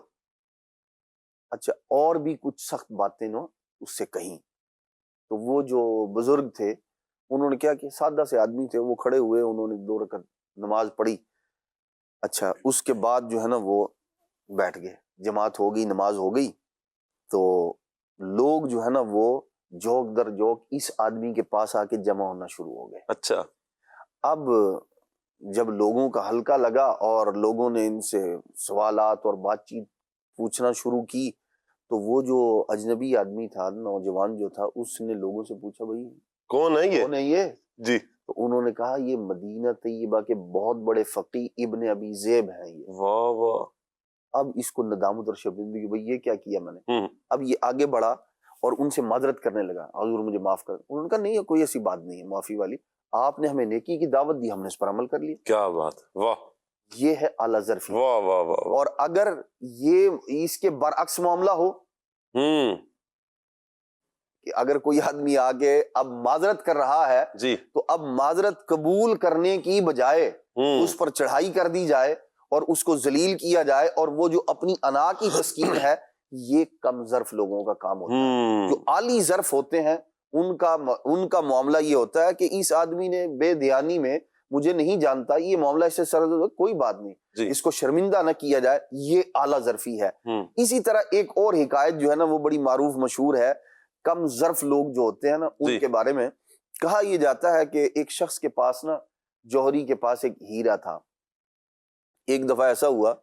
اچھا اور بھی کچھ سخت باتیں نا اس سے کہیں. تو وہ جو بزرگ تھے انہوں نے کیا کہ سادہ سے آدمی تھے, وہ کھڑے ہوئے, انہوں نے 2 رکعت نماز پڑھی. اچھا اس کے بعد جو ہے نا وہ بیٹھ گئے, جماعت ہو گئی, نماز ہو گئی. تو لوگ جو ہے نا وہ جوک در جوک اس آدمی کے پاس آ کے جمع ہونا شروع ہو گئے. اچھا اب جب لوگوں کا ہلکا لگا اور لوگوں نے ان سے سوالات اور بات چیت پوچھنا شروع کی, تو وہ جو اجنبی آدمی تھا, نوجوان جو تھا, اس نے لوگوں سے پوچھا بھائی کون ہے یہ جی. تو انہوں نے کہا یہ مدینہ طیبہ کے بہت بڑے فقی ابن ابی ذئب ہیں یہ. واہ واہ. اب اس کو ندامت اور شرمندگی, بھائی یہ کیا کیا میں نے. اب یہ آگے بڑھا اور ان سے معذرت کرنے لگا, حضور مجھے معاف کر. انہوں نے کہا نہیں کوئی ایسی بات نہیں ہے معافی والی, آپ نے ہمیں نیکی کی دعوت دی, ہم نے اس پر عمل کر لیا. کیا بات, واہ. یہ ہے اعلیٰ ظرفی. واہ واہ واہ. اور اگر یہ اس کے برعکس معاملہ ہو کہ اگر کوئی آدمی آگے اب معذرت کر رہا ہے جی, تو اب معذرت قبول کرنے کی بجائے اس پر چڑھائی کر دی جائے اور اس کو ذلیل کیا جائے, اور وہ جو اپنی انا کی تسکین ہے, یہ کم ظرف لوگوں کا کام ہوتا ہے. جو عالی ظرف ہوتے ہیں ان کا معاملہ یہ ہوتا ہے کہ اس آدمی نے بے دھیانی میں مجھے نہیں جانتا, یہ معاملہ اس سے سرد, کوئی بات نہیں جی. اس کو شرمندہ نہ کیا جائے, یہ اعلیٰ ظرفی ہے. اسی طرح ایک اور حکایت جو ہے نا وہ بڑی معروف مشہور ہے, کم ظرف لوگ جو ہوتے ہیں نا ان کے بارے میں کہا یہ جاتا ہے کہ ایک شخص کے پاس نا جوہری کے پاس ایک ہیرا تھا. ایک دفعہ ایسا ہوا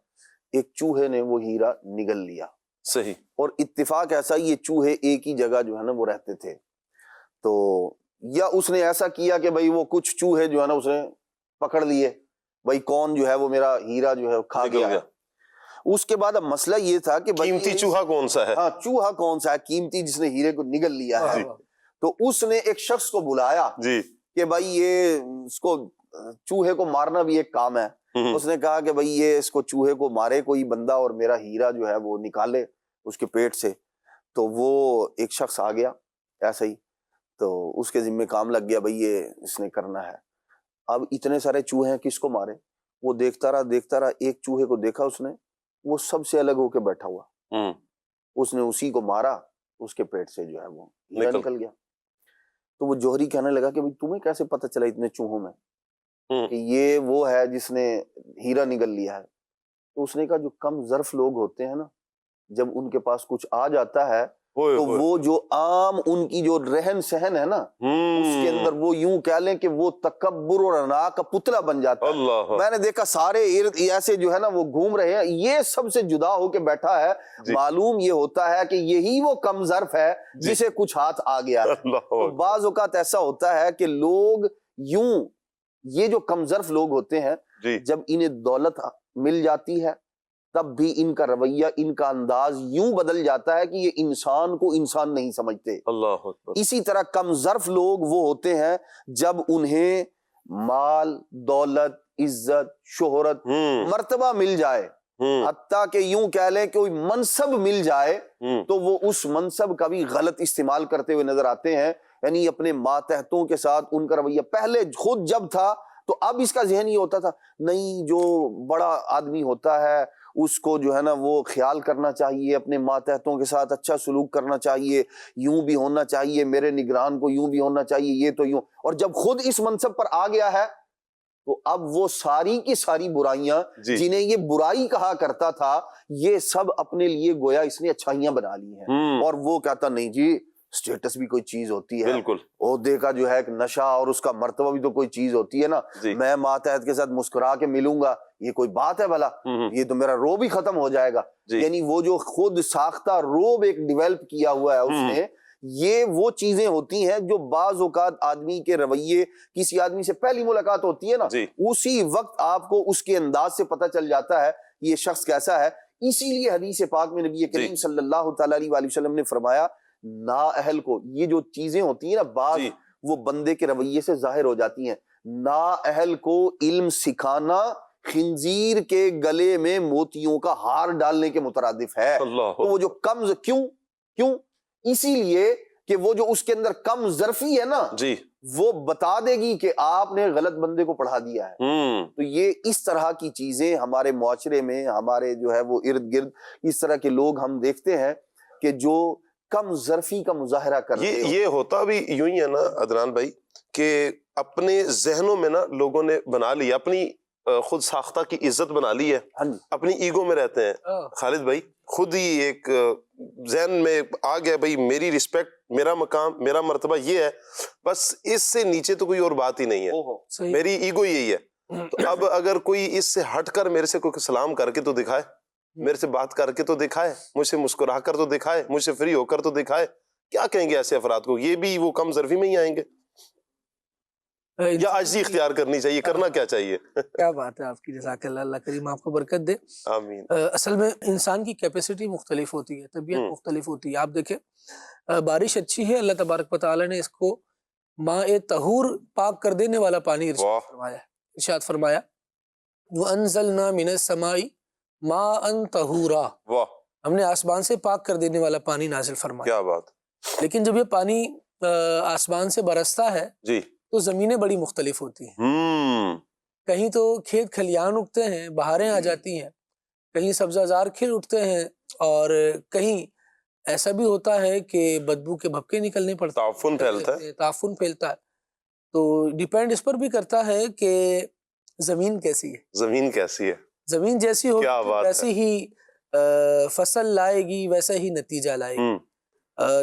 ایک چوہے نے وہ ہیرا نگل لیا. صحیح. اور اتفاق ایسا, یہ چوہے ایک ہی جگہ جو ہے نا وہ رہتے تھے. تو یا اس نے ایسا کیا کہ بھئی وہ کچھ چوہے جو ہے نا اس نے پکڑ لیے, بھئی کون جو ہے وہ میرا ہیرا جو ہے کھا گیا. اس کے بعد اب مسئلہ یہ تھا کہ قیمتی چوہا کون سا ہے, ہاں چوہا کون سا ہے قیمتی جس نے ہیرے کو نگل لیا ہے. تو اس نے ایک شخص کو بلایا جی کہ بھئی یہ اس کو چوہے کو مارنا بھی ایک کام ہے. اس نے کہا کہ بھئی یہ اس کو چوہے کو مارے کوئی بندہ اور میرا ہیرا جو ہے وہ نکالے اس کے پیٹ سے. تو وہ ایک شخص آ گیا ایسا ہی, تو اس کے ذمہ کام لگ گیا, بھئی یہ اس نے کرنا ہے. اب اتنے سارے چوہے ہیں, کس کو مارے. وہ دیکھتا رہا, ایک چوہے کو دیکھا اس نے, وہ سب سے الگ ہو کے بیٹھا ہوا, اس نے اسی کو مارا, اس کے پیٹ سے جو ہے وہ ہیرا نکل گیا. تو وہ جوہری کہنے لگا کہ تمہیں کیسے پتہ چلا اتنے چوہوں میں کہ یہ وہ ہے جس نے ہیرا نگل لیا ہے. تو اس نے کہا جو کم ظرف لوگ ہوتے ہیں نا, جب ان کے پاس کچھ آ جاتا ہے تو وہ جو عام ان کی جو رہن سہن ہے نا اس کے اندر وہ یوں کہہ لیں کہ وہ تکبر اور انا کا پتلا بن جاتا ہے. میں نے دیکھا سارے ایسے جو ہے نا وہ گھوم رہے ہیں, یہ سب سے جدا ہو کے بیٹھا ہے. معلوم یہ ہوتا ہے کہ یہی وہ کم ظرف ہے جسے کچھ ہاتھ آ گیا. تو بعض اوقات ایسا ہوتا ہے کہ لوگ یوں, یہ جو کم ظرف لوگ ہوتے ہیں جب انہیں دولت مل جاتی ہے تب بھی ان کا رویہ, ان کا انداز یوں بدل جاتا ہے کہ یہ انسان کو انسان نہیں سمجھتے. اللہ اکبر. اسی طرح کم ظرف لوگ وہ ہوتے ہیں جب انہیں مال, دولت, عزت, شہرت, مرتبہ مل جائے حتیٰ کہ یوں کہہ لیں کہ کوئی منصب مل جائے تو وہ اس منصب کا بھی غلط استعمال کرتے ہوئے نظر آتے ہیں. یعنی اپنے ماتحتوں کے ساتھ ان کا رویہ پہلے خود جب تھا تو اب اس کا ذہن یہ ہوتا تھا نہیں جو بڑا آدمی ہوتا ہے اس کو جو ہے نا وہ خیال کرنا چاہیے, اپنے ماتحتوں کے ساتھ اچھا سلوک کرنا چاہیے, یوں بھی ہونا چاہیے, میرے نگران کو یوں بھی ہونا چاہیے, یہ تو یوں. اور جب خود اس منصب پر آ گیا ہے تو اب وہ ساری کی ساری برائیاں جنہیں یہ برائی کہا کرتا تھا یہ سب اپنے لیے گویا اس نے اچھائیاں بنا لی ہیں. اور وہ کہتا نہیں جی سٹیٹس بھی کوئی چیز ہوتی ہے, بالکل عہدے کا جو ہے ایک نشہ اور اس کا مرتبہ بھی تو کوئی چیز ہوتی ہے نا. میں ماتحت کے ساتھ مسکرا کے ملوں گا یہ کوئی بات ہے بھلا, یہ تو میرا روب ہی ختم ہو جائے گا. یعنی وہ جو خود ساختہ روب ایک ڈیویلپ کیا ہوا ہے اس نے, یہ وہ چیزیں ہوتی ہیں جو بعض اوقات آدمی کے رویے, کسی آدمی سے پہلی ملاقات ہوتی ہے نا اسی وقت آپ کو اس کے انداز سے پتہ چل جاتا ہے یہ شخص کیسا ہے. اسی لیے حدیث پاک میں نبی کریم صلی اللہ تعالی علیہ وسلم نے فرمایا نااہل کو, یہ جو چیزیں ہوتی ہیں نا بعض وہ بندے کے رویے سے ظاہر ہو جاتی ہیں. نااہل کو علم سکھانا خنزیر کے گلے میں موتیوں کا ہار ڈالنے کے مترادف ہے. تو وہ جو کم کیوں اسی لیے کہ وہ جو اس کے اندر کم ظرفی ہے نا وہ بتا دے گی کہ آپ نے غلط بندے کو پڑھا دیا ہے. تو یہ اس طرح کی چیزیں ہمارے معاشرے میں, ہمارے جو ہے وہ ارد گرد اس طرح کے لوگ ہم دیکھتے ہیں کہ جو کم ظرفی کا مظاہرہ کرتے ہیں. یہ ہوتا بھی یوں ہی ہے نا عدنان بھائی کہ اپنے ذہنوں میں نا لوگوں نے بنا لی اپنی خود ساختہ کی عزت بنا لی ہے, اپنی ایگو میں رہتے ہیں. خالد بھائی خود ہی ایک ذہن میں آ گیا بھائی میری رسپیکٹ, میرا مقام, میرا مرتبہ یہ ہے, بس اس سے نیچے تو کوئی اور بات ہی نہیں ہے, میری ایگو یہی ہے. تو اب اگر کوئی اس سے ہٹ کر میرے سے کوئی سلام کر کے تو دکھائے, میرے سے بات کر کے تو دکھائے, مجھ سے مسکرا کر تو دکھائے, مجھ سے فری ہو کر تو دکھائے, کیا کہیں گے ایسے افراد کو؟ یہ بھی وہ کم ظرفی میں ہی آئیں گے یا عاجزی اختیار کرنی چاہیے؟ کرنا کیا چاہیے؟ کیا بات ہے آپ کی, جزاک اللہ, اللہ کریم آپ کو برکت دے. آمین. اصل میں انسان کی کیپیسٹی مختلف ہوتی ہے, طبیعت مختلف ہوتی ہے. آپ دیکھیں بارش اچھی ہے, اللہ تبارک و تعالی نے اس کو ماء طہور پاک کر دینے والا پانی ارشاد فرمایا وَأَنزَلْنَا مِنَ السَّمَاءِ مَاءً طَهُورًا, ہم نے آسمان سے پاک کر دینے والا پانی نازل فرمایا. کیا بات. لیکن جب یہ پانی آسمان سے برستا ہے تو زمینیں بڑی مختلف ہوتی ہیں. کہیں تو کھیت کھلیان اگتے ہیں, بہاریں آ جاتی ہیں, کہیں سبزہ زار کھل اٹھتے ہیں, اور کہیں ایسا بھی ہوتا ہے کہ بدبو کے بھپکے نکلنے پڑتے ہیں, تعفن پھیلتا ہے. تو ڈیپینڈ اس پر بھی کرتا ہے کہ زمین کیسی ہے, زمین جیسی ہوگی ویسی ہی فصل لائے گی, ویسا ہی نتیجہ لائے گی.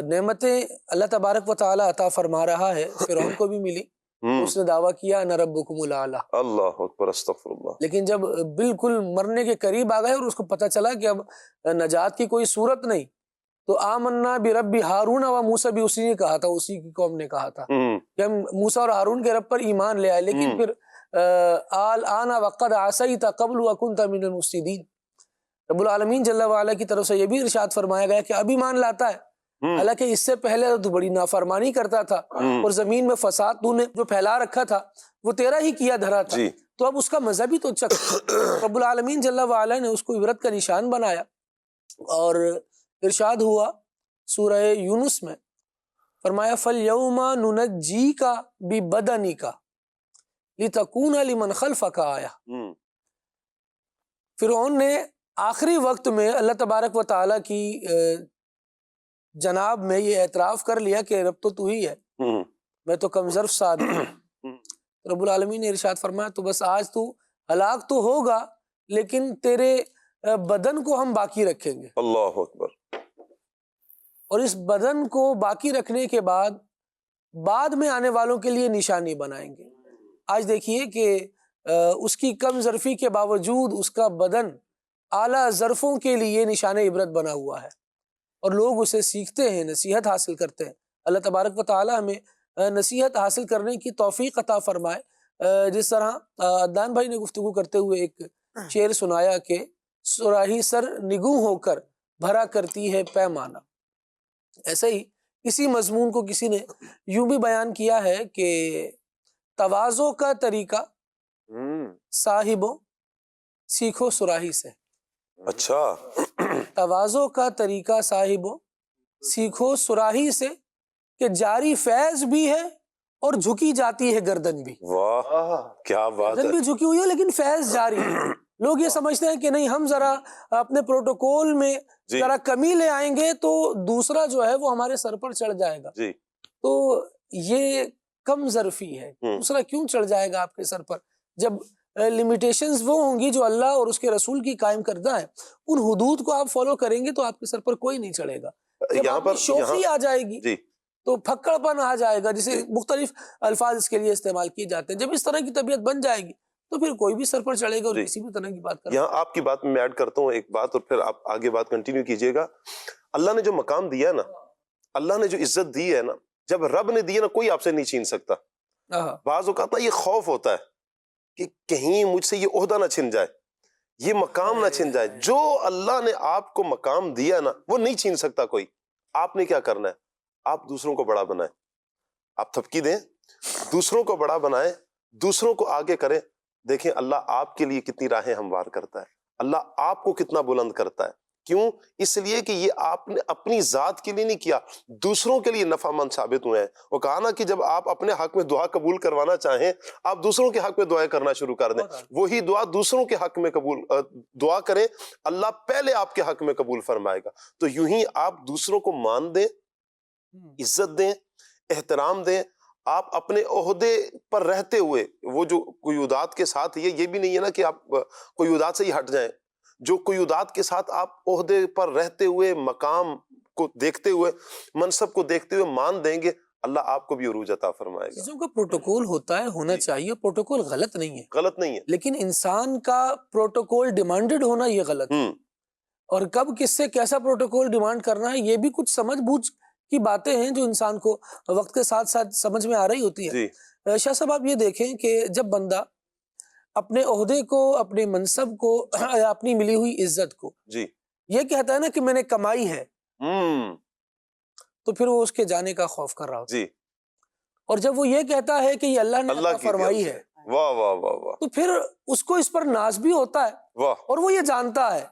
نعمتیں اللہ تبارک و تعالی عطا فرما رہا ہے, فرعون کو بھی ملی, اس نے دعویٰ کیا انا ربکم الاعلی, اللہ اکبر, استغفر اللہ. لیکن جب بالکل مرنے کے قریب آ گئے اور اس کو پتہ چلا کہ اب نجات کی کوئی صورت نہیں, تو آمنا برب ہارون و موسیٰ بھی اسی نے کہا تھا, اسی کی قوم نے کہا تھا کہ ہم موسیٰ اور ہارون کے رب پر ایمان لے آئے. لیکن پھر آل وقد عصیت قبل وکنت من المفسدین, رب العالمین جل وعلا کی طرف سے یہ بھی ارشاد فرمایا گیا کہ اب ایمان لاتا ہے, حالانکہ اس سے پہلے تو بڑی نافرمانی کرتا تھا اور زمین میں فساد تو نے جو پھیلا رکھا تھا وہ تیرا ہی کیا دھرا تھا, تو اب اس کا مزہ بھی تو چکھ. رب العالمین جل وعلا نے اس کو عبرت کا نشان بنایا, اور ارشاد ہوا سورہ یونس میں, فرمایا فَالْيَوْمَ نُنَجِّيكَ بِبَدَنِكَ لِتَكُونَ لِمَنْ خَلْفَكَ آیَةً. فرعون نے آخری وقت میں اللہ تبارک و تعالیٰ کی جناب میں یہ اعتراف کر لیا کہ رب تو ہی ہے, میں تو کم ظرف سعد ہوں. رب العالمین نے ارشاد فرمایا تو بس آج تو ہلاک تو ہوگا, لیکن تیرے بدن کو ہم باقی رکھیں گے. اللہ اکبر. اور اس بدن کو باقی رکھنے کے بعد میں آنے والوں کے لیے نشانی بنائیں گے. آج دیکھیے کہ اس کی کم ظرفی کے باوجود اس کا بدن اعلیٰ ظرفوں کے لیے نشان عبرت بنا ہوا ہے, اور لوگ اسے سیکھتے ہیں, نصیحت حاصل کرتے ہیں. اللہ تبارک و تعالی ہمیں نصیحت حاصل کرنے کی توفیق عطا فرمائے. جس طرح عدنان بھائی نے گفتگو کرتے ہوئے ایک شعر سنایا کہ سراہی سر نگوں ہو کر بھرا کرتی ہے پیمانہ, ایسے ہی اسی مضمون کو کسی نے یوں بھی بیان کیا ہے کہ تواضع کا طریقہ صاحبوں سیکھو سراہی سے. اچھا تواضع کا طریقہ صاحبو سیکھو سراہی سے کہ جاری فیض بھی ہے اور جھکی جاتی ہے گردن بھی. واہ کیا بات گردن ہے. بھی جھکی ہوئی ہے لیکن فیض جاری ہے. لوگ یہ سمجھتے ہیں کہ نہیں ہم ذرا اپنے پروٹوکول میں جی ذرا کمی لے آئیں گے تو دوسرا جو ہے وہ ہمارے سر پر چڑھ جائے گا. جی تو یہ کم ظرفی ہے. دوسرا کیوں چڑھ جائے گا آپ کے سر پر جب لمیٹیشنز وہ ہوں گی جو اللہ اور اس کے رسول کی قائم کردہ ہے. ان حدود کو آپ فالو کریں گے تو آپ کے سر پر کوئی نہیں چڑھے گا. جب یہاں آپ پر کی شوخی آ جائے گی جی تو پھکڑ پن آ جائے گا، جسے مختلف الفاظ اس کے لیے استعمال کیے جاتے ہیں. جب اس طرح کی طبیعت بن جائے گی تو پھر کوئی بھی سر پر چڑھے گا اور جی. کسی بھی طرح کی بات کرے گا. یہاں آپ کی بات میں ایڈ کرتا ہوں ایک بات اور پھر آپ آگے بات کنٹینیو کیجئے گا. اللہ نے جو مقام دیا نا، اللہ نے جو عزت دی ہے نا، جب رب نے دی ہے نا کوئی آپ سے نہیں چھین سکتا. بعض اوقات نا یہ خوف ہوتا ہے کہ کہیں مجھ سے یہ عہدہ نہ چھن جائے، یہ مقام نہ چھن جائے. جو اللہ نے آپ کو مقام دیا نا وہ نہیں چھین سکتا کوئی. آپ نے کیا کرنا ہے؟ آپ دوسروں کو بڑا بنائیں، آپ تھپکی دیں، دوسروں کو بڑا بنائیں، دوسروں کو آگے کریں. دیکھیں اللہ آپ کے لیے کتنی راہیں ہموار کرتا ہے، اللہ آپ کو کتنا بلند کرتا ہے. کیوں؟ اس لیے کہ یہ آپ نے اپنی ذات کے لیے نہیں کیا، دوسروں کے لیے نفع مند ثابت ہوئے ہیں. وہ کہا نا کہ جب آپ اپنے حق میں دعا قبول کروانا چاہیں آپ دوسروں کے حق میں دعائیں کرنا شروع کر دیں. وہی دعا دوسروں کے حق میں قبول دعا کریں، اللہ پہلے آپ کے حق میں قبول فرمائے گا. تو یوں ہی آپ دوسروں کو مان دیں، عزت دیں، احترام دیں. آپ اپنے عہدے پر رہتے ہوئے، وہ جو قیودات کے ساتھ یہ بھی نہیں ہے نا کہ آپ قیودات سے ہی ہٹ جائیں. جو قیودات کے ساتھ آپ عہدے پر رہتے ہوئے، مقام کو دیکھتے ہوئے، منصب کو دیکھتے ہوئے مان دیں گے، اللہ آپ کو بھی عروج عطا فرمائے گا. چیزوں کا پروٹوکول ہوتا ہے، ہونا چاہیے. پروٹوکول غلط نہیں ہے، غلط نہیں ہے، لیکن انسان کا پروٹوکول ڈیمانڈڈ ہونا یہ غلط ہے. اور کب کس سے کیسا پروٹوکول ڈیمانڈ کرنا ہے یہ بھی کچھ سمجھ بوجھ کی باتیں ہیں جو انسان کو وقت کے ساتھ ساتھ سمجھ میں آ رہی ہوتی ہے. شاہ صاحب آپ یہ دیکھیں کہ جب بندہ اپنے عہدے کو، اپنے منصب کو، اپنی ملی ہوئی عزت کو جی یہ کہتا ہے نا کہ میں نے کمائی ہے، تو پھر وہ اس کے جانے کا خوف کر رہا ہوتا ہے. جی اور جب وہ یہ کہتا ہے کہ یہ اللہ نے عطا کی فرمائی ہے، واہ واہ واہ واہ، تو پھر اس کو اس پر ناز بھی ہوتا ہے. واہ اور وہ یہ جانتا ہے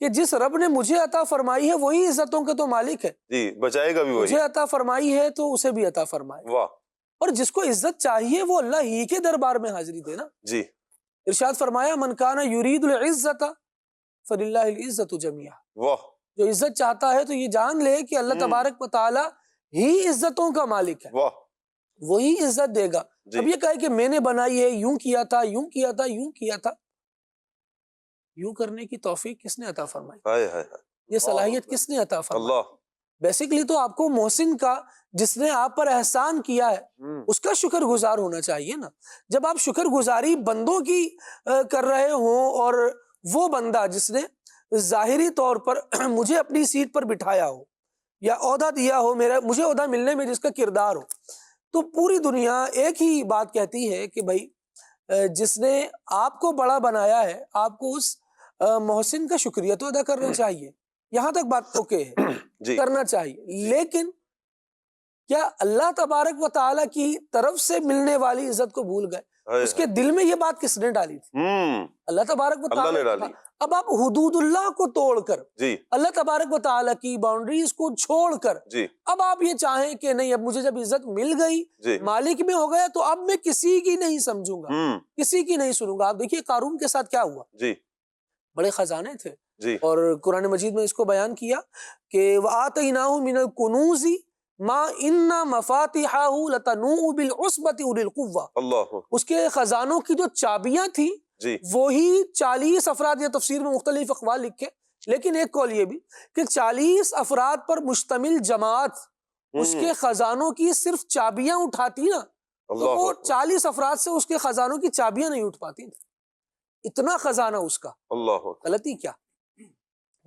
کہ جس رب نے مجھے عطا فرمائی ہے وہی عزتوں کے تو مالک ہے، جی بچائے گا بھی وہی. مجھے عطا فرمائی ہے تو اسے بھی عطا فرمائے. واہ. اور جس کو عزت چاہیے وہ اللہ ہی کے دربار میں حاضری دے نا. جی ارشاد فرمایا من کان یرید العزت فللہ العزت جمیعا. واہ. جو عزت چاہتا ہے تو یہ جان لے کہ اللہ تبارک و تعالی ہی عزتوں کا مالک ہے، واہ. وہی عزت دے گا. اب یہ کہے کہ میں نے بنائی ہے، یوں کیا تھا، یوں کیا تھا، یوں کیا تھا، یوں کرنے کی توفیق کس نے عطا فرمائی؟ ہائے ہائے یہ صلاحیت کس نے عطا فرمائی؟ اللہ. بیسیکلی تو آپ کو محسن کا، جس نے آپ پر احسان کیا ہے، اس کا شکر گزار ہونا چاہیے نا. جب آپ شکر گزاری بندوں کی کر رہے ہوں اور وہ بندہ جس نے ظاہری طور پر مجھے اپنی سیٹ پر بٹھایا ہو یا عہدہ دیا ہو، مجھے عہدہ ملنے میں جس کا کردار ہو، تو پوری دنیا ایک ہی بات کہتی ہے کہ بھائی جس نے آپ کو بڑا بنایا ہے آپ کو اس محسن کا شکریہ تو ادا کرنا چاہیے. یہاں تک بات اوکے ہے، کرنا چاہیے. لیکن کیا اللہ تبارک و تعالیٰ کی طرف سے ملنے والی عزت کو بھول گئے؟ اس کے دل میں یہ بات کس نے ڈالی تھی؟ اللہ تبارک و تعالیٰ. اب آپ حدود اللہ کو توڑ کر، اللہ تبارک و تعالیٰ کی باؤنڈریز کو چھوڑ کر اب آپ یہ چاہیں کہ نہیں، اب مجھے جب عزت مل گئی، مالک میں ہو گیا، تو اب میں کسی کی نہیں سمجھوں گا، کسی کی نہیں سنوں گا. آپ دیکھیے قارون کے ساتھ کیا ہوا. بڑے خزانے تھے، اور قرآن مجید میں اس کو بیان کیا کہ وَآتَيْنَاهُ مِنَ الْكُنُوزِ مَا إِنَّ مَفَاتِحَهُ لَتَنُوءُ بِالْعُصْبَةِ أُولِي الْقُوَّةِ. اس کے خزانوں کی جو چابیاں تھیں وہی 40 افراد، یا تفسیر میں مختلف اقوال لکھے، لیکن ایک قول یہ بھی کہ 40 افراد پر مشتمل جماعت اس کے خزانوں کی صرف چابیاں اٹھاتی نا، تو وہ 40 افراد سے اس کے خزانوں کی چابیاں نہیں اٹھ پاتی. اتنا خزانہ اس کا. غلطی کیا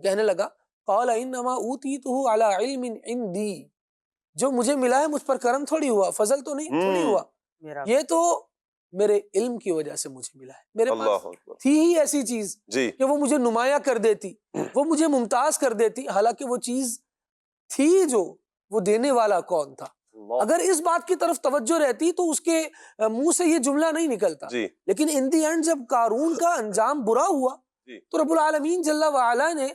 کہنے لگا؟ قال انما اوتیتہ علی علم عندی. جو مجھے ملا ہے مجھ پر کرم تھوڑی ہوا، فضل تو نہیں تھوڑی ہوا، یہ تو میرے علم کی وجہ سے مجھے ملا ہے. میرے پاس تھی ہی ایسی چیز کہ وہ مجھے نمایاں کر دیتی، وہ مجھے ممتاز کر دیتی، حالانکہ وہ چیز تھی جو وہ دینے والا کون تھا. اگر اس بات کی طرف توجہ رہتی تو اس کے منہ سے یہ جملہ نہیں نکلتا. لیکن ان دی اینڈ جب قارون کا انجام برا ہوا تو رب العالمین جل وعلا نے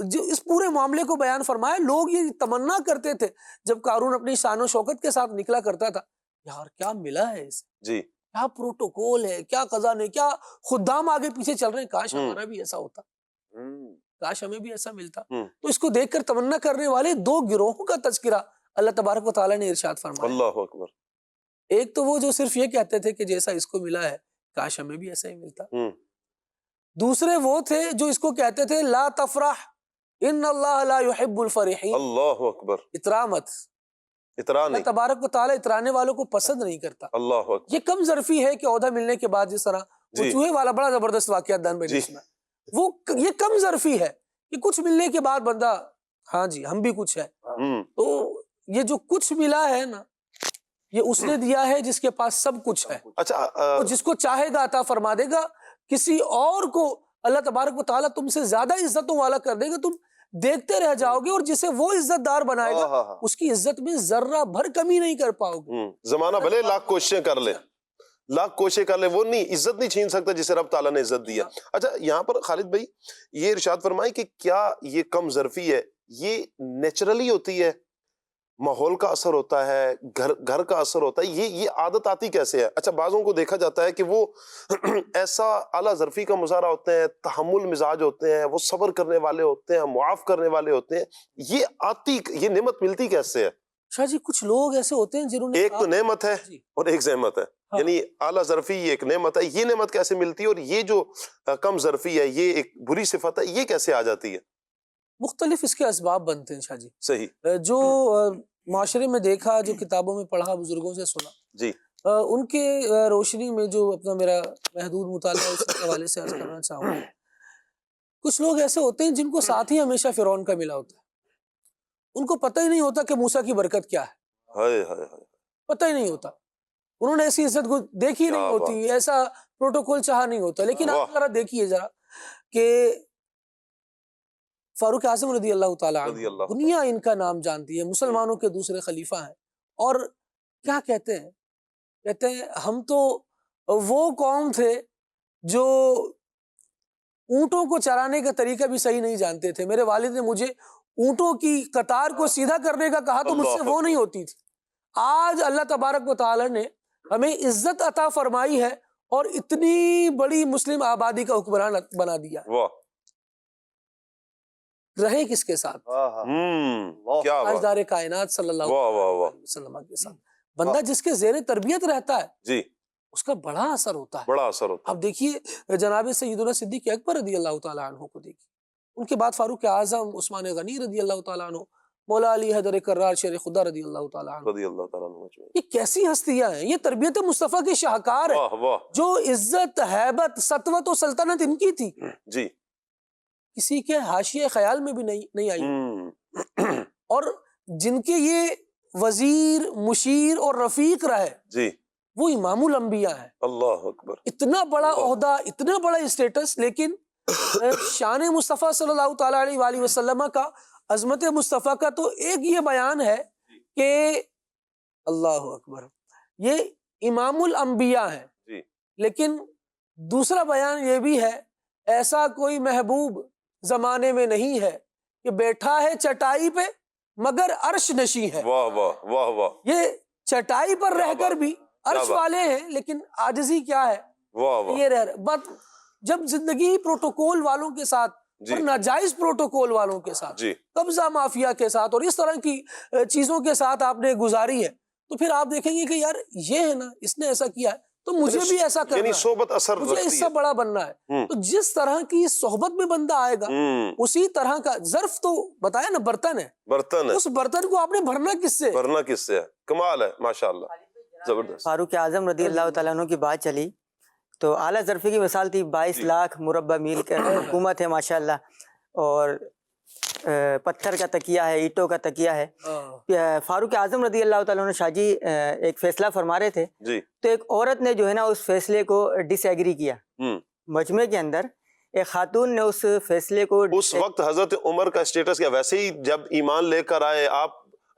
جو اس پورے معاملے کو بیان فرمایا. لوگ یہ تمنا کرتے تھے جب قارون اپنی شان و شوکت کے ساتھ نکلا کرتا تھا, یار کیا ملا ہے اسے, جی کیا پروٹوکول ہے, کیا خزانے, کیا خدام آگے پیچھے چل رہے ہیں, کاش ہمارا بھی ایسا ہوتا, کاش ہمیں بھی ایسا ملتا. تو اس کو دیکھ کر تمنا کرنے والے دو گروہوں کا تذکرہ اللہ تبارک و تعالیٰ نے ارشاد فرمایا. اللہ اکبر. ایک تو وہ جو صرف یہ کہتے تھے کہ جیسا اس کو ملا ہے کاش ہمیں بھی ایسا ہی ملتا. دوسرے وہ تھے جو اس کو کہتے تھے لا تفرح ان اللہ لا يحب الفرحین. اللہ اکبر. اترا مت, اترا اللہ نہیں. یہ تعالیٰ اترانے والوں کو پسند نہیں کرتا. اللہ اکبر. یہ کم ظرفی ہے کہ عہدہ ملنے کے بعد جس طرح وہ چوہے والا بڑا زبردست واقعہ دان بھائی نے سنا, وہ یہ کم ظرفی ہے کہ کچھ ملنے کے بعد بندہ ہاں جی ہم بھی کچھ ہے. تو یہ جو کچھ ملا ہے نا, یہ اس نے دیا ہے جس کے پاس سب کچھ ہے. اچھا جس کو چاہے گا عطا فرما دے گا, کسی اور کو اللہ تبارک و تعالیٰ تم سے زیادہ عزتوں والا کر دے گا, تم دیکھتے رہ جاؤ گے, اور جسے وہ عزت دار بنائے گا اس کی عزت میں ذرہ بھر کمی نہیں کر پاؤ گے. زمانہ بھلے لاکھ کوششیں کر لے, وہ نہیں, عزت نہیں چھین سکتا جسے رب تعالیٰ نے عزت دیا. اچھا یہاں پر خالد بھائی یہ ارشاد فرمائیں کہ کیا یہ کم ظرفی ہے یہ نیچرلی ہوتی ہے, ماحول کا اثر ہوتا ہے, گھر کا اثر ہوتا ہے, یہ عادت آتی کیسے ہے؟ اچھا بعضوں کو دیکھا جاتا ہے کہ وہ ایسا اعلیٰ ظرفی کا مظاہرہ ہوتے ہیں, تحمل مزاج ہوتے ہیں, وہ صبر کرنے والے ہوتے ہیں, معاف کرنے والے ہوتے ہیں, یہ نعمت ملتی کیسے ہے؟ شاہ جی کچھ لوگ ایسے ہوتے ہیں جنہوں نے ایک تو نعمت ہے اور ایک زحمت ہے, یعنی اعلیٰ ظرفی یہ ایک نعمت ہے, یہ نعمت کیسے ملتی ہے, اور یہ جو کم ظرفی ہے یہ ایک بری صفت ہے, یہ کیسے آ جاتی ہے؟ مختلف اس کے اسباب بنتے ہیں شاہ جی. صحیح. جو معاشرے میں دیکھا, جو کتابوں میں پڑھا, بزرگوں سے سنا, جی ان کے روشنی میں جو اپنا میرا محدود مطالعہ اس کے حوالے سے عرض کرنا چاہوں, کچھ لوگ ایسے ہوتے ہیں جن کو ساتھ ہی ہمیشہ فرعون کا ملا ہوتا ہے, ان کو پتہ ہی نہیں ہوتا کہ موسیٰ کی برکت کیا ہے, پتہ ہی نہیں ہوتا, انہوں نے ایسی عزت کو دیکھی نہیں ہوتی, ایسا پروٹوکول چاہا نہیں ہوتا. لیکن آپ ذرا دیکھیے ذرا کہ فاروق اعظم رضی اللہ تعالیٰ عنہ, دنیا ان کا نام جانتی ہے, مسلمانوں کے دوسرے خلیفہ ہیں, اور کیا کہتے ہیں ہم تو وہ قوم تھے جو اونٹوں کو چرانے کا طریقہ بھی صحیح نہیں جانتے تھے, میرے والد نے مجھے اونٹوں کی قطار کو سیدھا کرنے کا کہا تو مجھ سے وہ نہیں ہوتی تھی. آج اللہ تبارک و تعالیٰ نے ہمیں عزت عطا فرمائی ہے اور اتنی بڑی مسلم آبادی کا حکمران بنا دیا. رہے کس کے ساتھ؟ تاجدار کائنات صلی اللہ علیہ وسلم کے ساتھ. بندہ جس کے زیر تربیت رہتا ہے جی اس کا بڑا اثر ہوتا ہے, بڑا اثر ہوتا ہے. اب دیکھیے جناب سیدنا صدیق اکبر رضی اللہ تعالیٰ عنہ کو دیکھیے, ان کے بعد فاروق اعظم, عثمان غنی رضی اللہ تعالیٰ عنہ, مولا علی حیدر کرار شیر خدا رضی اللہ تعالیٰ عنہ. یہ کیسی ہستیاں ہیں, یہ تربیت مصطفیٰ کی شاہکار ہے, جو عزت, ہیبت, سطوت و سلطنت ان کی تھی جی کسی کے حاشیے خیال میں بھی نہیں آئی, اور جن کے یہ وزیر, مشیر اور رفیق رہے جی وہ امام الانبیاء ہے. اللہ اکبر. اتنا بڑا عہدہ, اتنا بڑا اسٹیٹس, لیکن شان مصطفیٰ صلی اللہ تعالیٰ علیہ وآلہ وسلم کا, عظمت مصطفیٰ کا تو ایک یہ بیان ہے کہ اللہ اکبر یہ امام الانبیاء ہے, لیکن دوسرا بیان یہ بھی ہے ایسا کوئی محبوب زمانے میں نہیں ہے کہ بیٹھا ہے چٹائی پہ مگر عرش نشی ہے. واہ واہ واہ واہ. یہ چٹائی پر رہ کر بھی عرش والے ہیں, لیکن عاجزی کیا ہے, یہ رہ بات جب زندگی پروٹوکول والوں کے ساتھ اور ناجائز پروٹوکول والوں کے ساتھ, قبضہ مافیا کے ساتھ اور اس طرح کی چیزوں کے ساتھ آپ نے گزاری ہے, تو پھر آپ دیکھیں گے کہ یار یہ ہے نا, اس نے ایسا کیا ہے تو مجھے بھی ایسا کرنا ہے, صحبت اثر مجھے اس سے بڑا بننا ہے. تو جس طرح کی صحبت میں بندہ آئے گا اسی طرح کا ظرف, تو بتایا نا برتن ہے, اس برتن کو آپ نے بھرنا کس سے ہے. کمال ہے ماشاءاللہ, زبردست. فاروق اعظم رضی اللہ تعالیٰ عنہ کی بات چلی تو اعلیٰ ظرفی کی مثال تھی, 22 لاکھ مربع میل کا حکومت ہے ماشاءاللہ, اور پتھر کا تکیہ ہے, اینٹوں کا تکیہ ہے. فاروق اعظم رضی اللہ تعالیٰ عنہ شاہ جی ایک فیصلہ فرما رہے تھے, تو ایک عورت نے جو ہے نا اس فیصلے کو ڈس ایگری کیا. مجمع کے اندر ایک خاتون نے اس فیصلے کو, اس وقت حضرت عمر کا اسٹیٹس کیا, ویسے ہی جب ایمان لے کر آئے آپ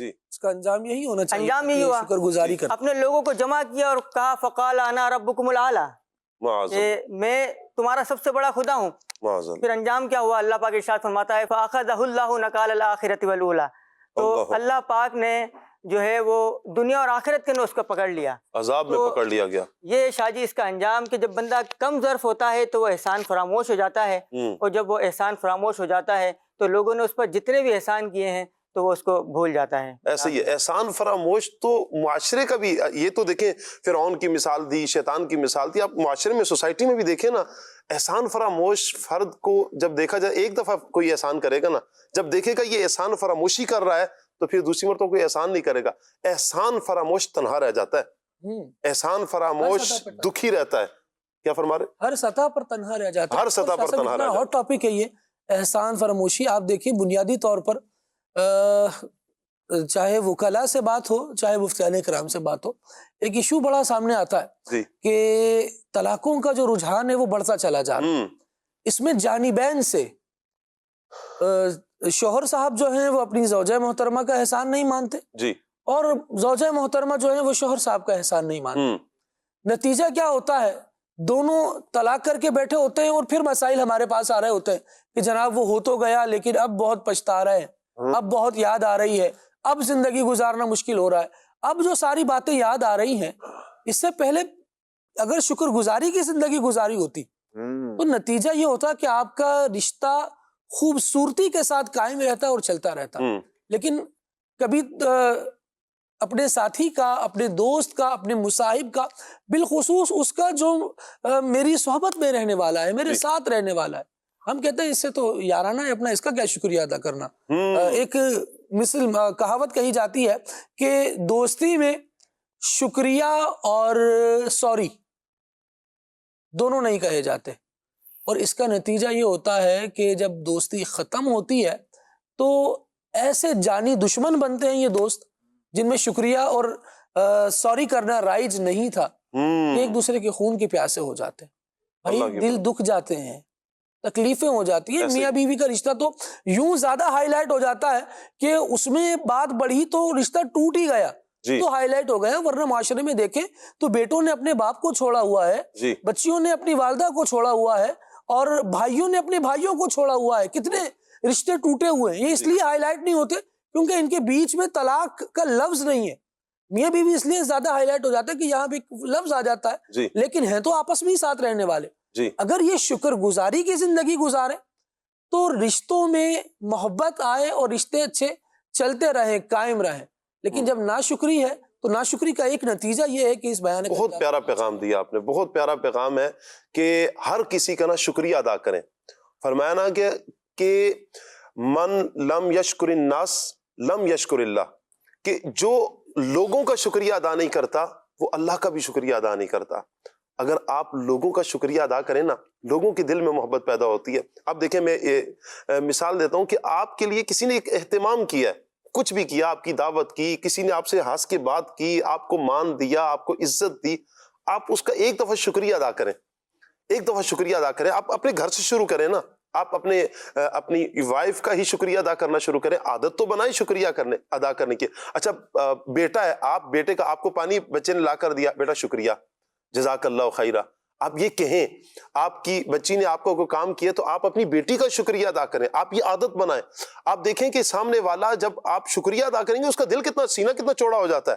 جی اس کا انجام یہی ہونا چاہیے، انجام یہی کہ ہوا، شکر گزاری کر. اپنے لوگوں کو جمع کیا اور کہا فقال انا ربکم الاعلی، معاذ کہ میں تمہارا سب سے بڑا خدا ہوں. معاذ پھر انجام کیا ہوا؟ اللہ پاک ارشاد فرماتا ہے فاخذہ اللہ نکال الاخرۃ والاولی، تو اللہ اللہ پاک نے جو ہے وہ دنیا اور آخرت کے نے اس کو پکڑ لیا، عذاب میں پکڑ لیا گیا. یہ شاہ جی اس کا انجام کہ جب بندہ کم ظرف ہوتا ہے تو وہ احسان فراموش ہو جاتا ہے، اور جب وہ احسان فراموش ہو جاتا ہے تو لوگوں نے اس پر جتنے بھی احسان کیے ہیں تو وہ اس کو بھول جاتا ہے. ایسے ہی احسان فراموش تو معاشرے کا بھی، یہ تو دیکھیں فرعون کی مثال دی، شیطان کی مثال دی، آپ معاشرے میں سوسائٹی میں بھی دیکھیں نا، احسان فراموش فرد کو جب دیکھا جائے، ایک دفعہ کوئی احسان کرے گا نا، جب دیکھے گا یہ احسان فراموشی کر رہا ہے تو پھر دوسری مرتبہ کوئی احسان نہیں کرے گا. احسان فراموش تنہا رہ جاتا ہے، احسان فراموش دکھی رہتا ہے. کیا فرما رہے؟ ہر سطح پر تنہا رہ جاتا ہے. ہر سطح پر تنہا رہ جاتا ہے. ہاٹ ٹاپک ہے یہ احسان فراموشی. آپ دیکھیں بنیادی طور پر چاہے وکلاء سے بات ہو چاہے مفتیان کرام سے بات ہو، ایک ایشو بڑا سامنے آتا ہے کہ طلاقوں کا جو رجحان ہے وہ بڑھتا چلا جا رہا ہے. اس میں جانبین سے شوہر صاحب جو ہیں وہ اپنی زوجہ محترمہ کا احسان نہیں مانتے جی، اور زوجہ محترمہ جو ہیں وہ شوہر صاحب کا احسان نہیں مانتے. نتیجہ کیا ہوتا ہے؟ دونوں طلاق کر کے بیٹھے ہوتے ہیں اور پھر مسائل ہمارے پاس آ رہے ہوتے ہیں کہ جناب وہ ہو تو گیا لیکن اب بہت پچھتا رہے ہیں، اب بہت یاد آ رہی ہے، اب زندگی گزارنا مشکل ہو رہا ہے. اب جو ساری باتیں یاد آ رہی ہیں، اس سے پہلے اگر شکر گزاری کی زندگی گزاری ہوتی تو نتیجہ یہ ہوتا کہ آپ کا رشتہ خوبصورتی کے ساتھ قائم رہتا اور چلتا رہتا. لیکن کبھی اپنے ساتھی کا، اپنے دوست کا، اپنے مصاحب کا، بالخصوص اس کا جو میری صحبت میں رہنے والا ہے، میرے ساتھ رہنے والا ہے، ہم کہتے ہیں اس سے تو یارانہ ہے اپنا، اس کا کیا شکریہ ادا کرنا. ایک مثل کہاوت کہی جاتی ہے کہ دوستی میں شکریہ اور سوری دونوں نہیں کہے جاتے، اور اس کا نتیجہ یہ ہوتا ہے کہ جب دوستی ختم ہوتی ہے تو ایسے جانی دشمن بنتے ہیں یہ دوست جن میں شکریہ اور سوری کرنا رائج نہیں تھا، کہ ایک دوسرے کے خون کے پیاسے ہو جاتے ہیں. بھائی دل دکھ جاتے ہیں، تکلیفیں ہو جاتی ہیں. میاں بیوی کا رشتہ تو یوں زیادہ ہائی لائٹ ہو جاتا ہے کہ اس میں بات بڑھی تو رشتہ ٹوٹ ہی گیا تو ہائی لائٹ ہو گیا. ورنہ معاشرے میں دیکھیں تو بیٹوں نے اپنے باپ کو چھوڑا ہوا ہے، بچیوں نے اپنی والدہ کو چھوڑا ہوا ہے، اور بھائیوں نے اپنے بھائیوں کو چھوڑا ہوا ہے. کتنے رشتے ٹوٹے ہوئے ہیں. یہ اس لیے ہائی لائٹ نہیں ہوتے کیونکہ ان کے بیچ میں طلاق کا لفظ نہیں ہے. میاں بیوی اس لیے زیادہ ہائی لائٹ ہو جاتا ہے کہ یہاں بھی لفظ آ جاتا ہے، لیکن ہیں تو آپس میں ہی ساتھ رہنے والے. اگر یہ شکر گزاری کی زندگی گزارے تو رشتوں میں محبت آئے اور رشتے اچھے چلتے رہیں، قائم رہیں. لیکن جب ناشکری ہے تو ناشکری کا ایک نتیجہ یہ ہے کہ اس بیان بہت پیارا پیغام دیا آپ نے، بہت پیارا پیغام ہے کہ ہر کسی کا نا شکریہ ادا کریں. فرمایا نا کہ من لم یشکر الناس لم یشکر اللہ، کہ جو لوگوں کا شکریہ ادا نہیں کرتا وہ اللہ کا بھی شکریہ ادا نہیں کرتا. اگر آپ لوگوں کا شکریہ ادا کریں نا، لوگوں کے دل میں محبت پیدا ہوتی ہے. اب دیکھیں میں مثال دیتا ہوں کہ آپ کے لیے کسی نے ایک اہتمام کیا ہے، کچھ بھی کیا، آپ کی دعوت کی، کسی نے آپ سے ہنس کے بات کی، آپ کو مان دیا، آپ کو عزت دی، آپ اس کا ایک دفعہ شکریہ ادا کریں، ایک دفعہ شکریہ ادا کریں. آپ اپنے گھر سے شروع کریں نا، آپ اپنی وائف کا ہی شکریہ ادا کرنا شروع کریں. عادت تو بنائیں شکریہ ادا کرنے کی. اچھا بیٹا ہے، بیٹے کا آپ کو پانی بچے نے لا کر دیا، بیٹا شکریہ، جزاک اللہ خیرہ. آپ یہ کہیں، آپ کی بچی نے آپ کو کوئی کام کیا تو آپ اپنی بیٹی کا شکریہ ادا کریں. آپ یہ عادت بنائیں. آپ دیکھیں کہ سامنے والا جب آپ شکریہ ادا کریں گے اس کا دل کتنا، سینہ کتنا چوڑا ہو جاتا ہے،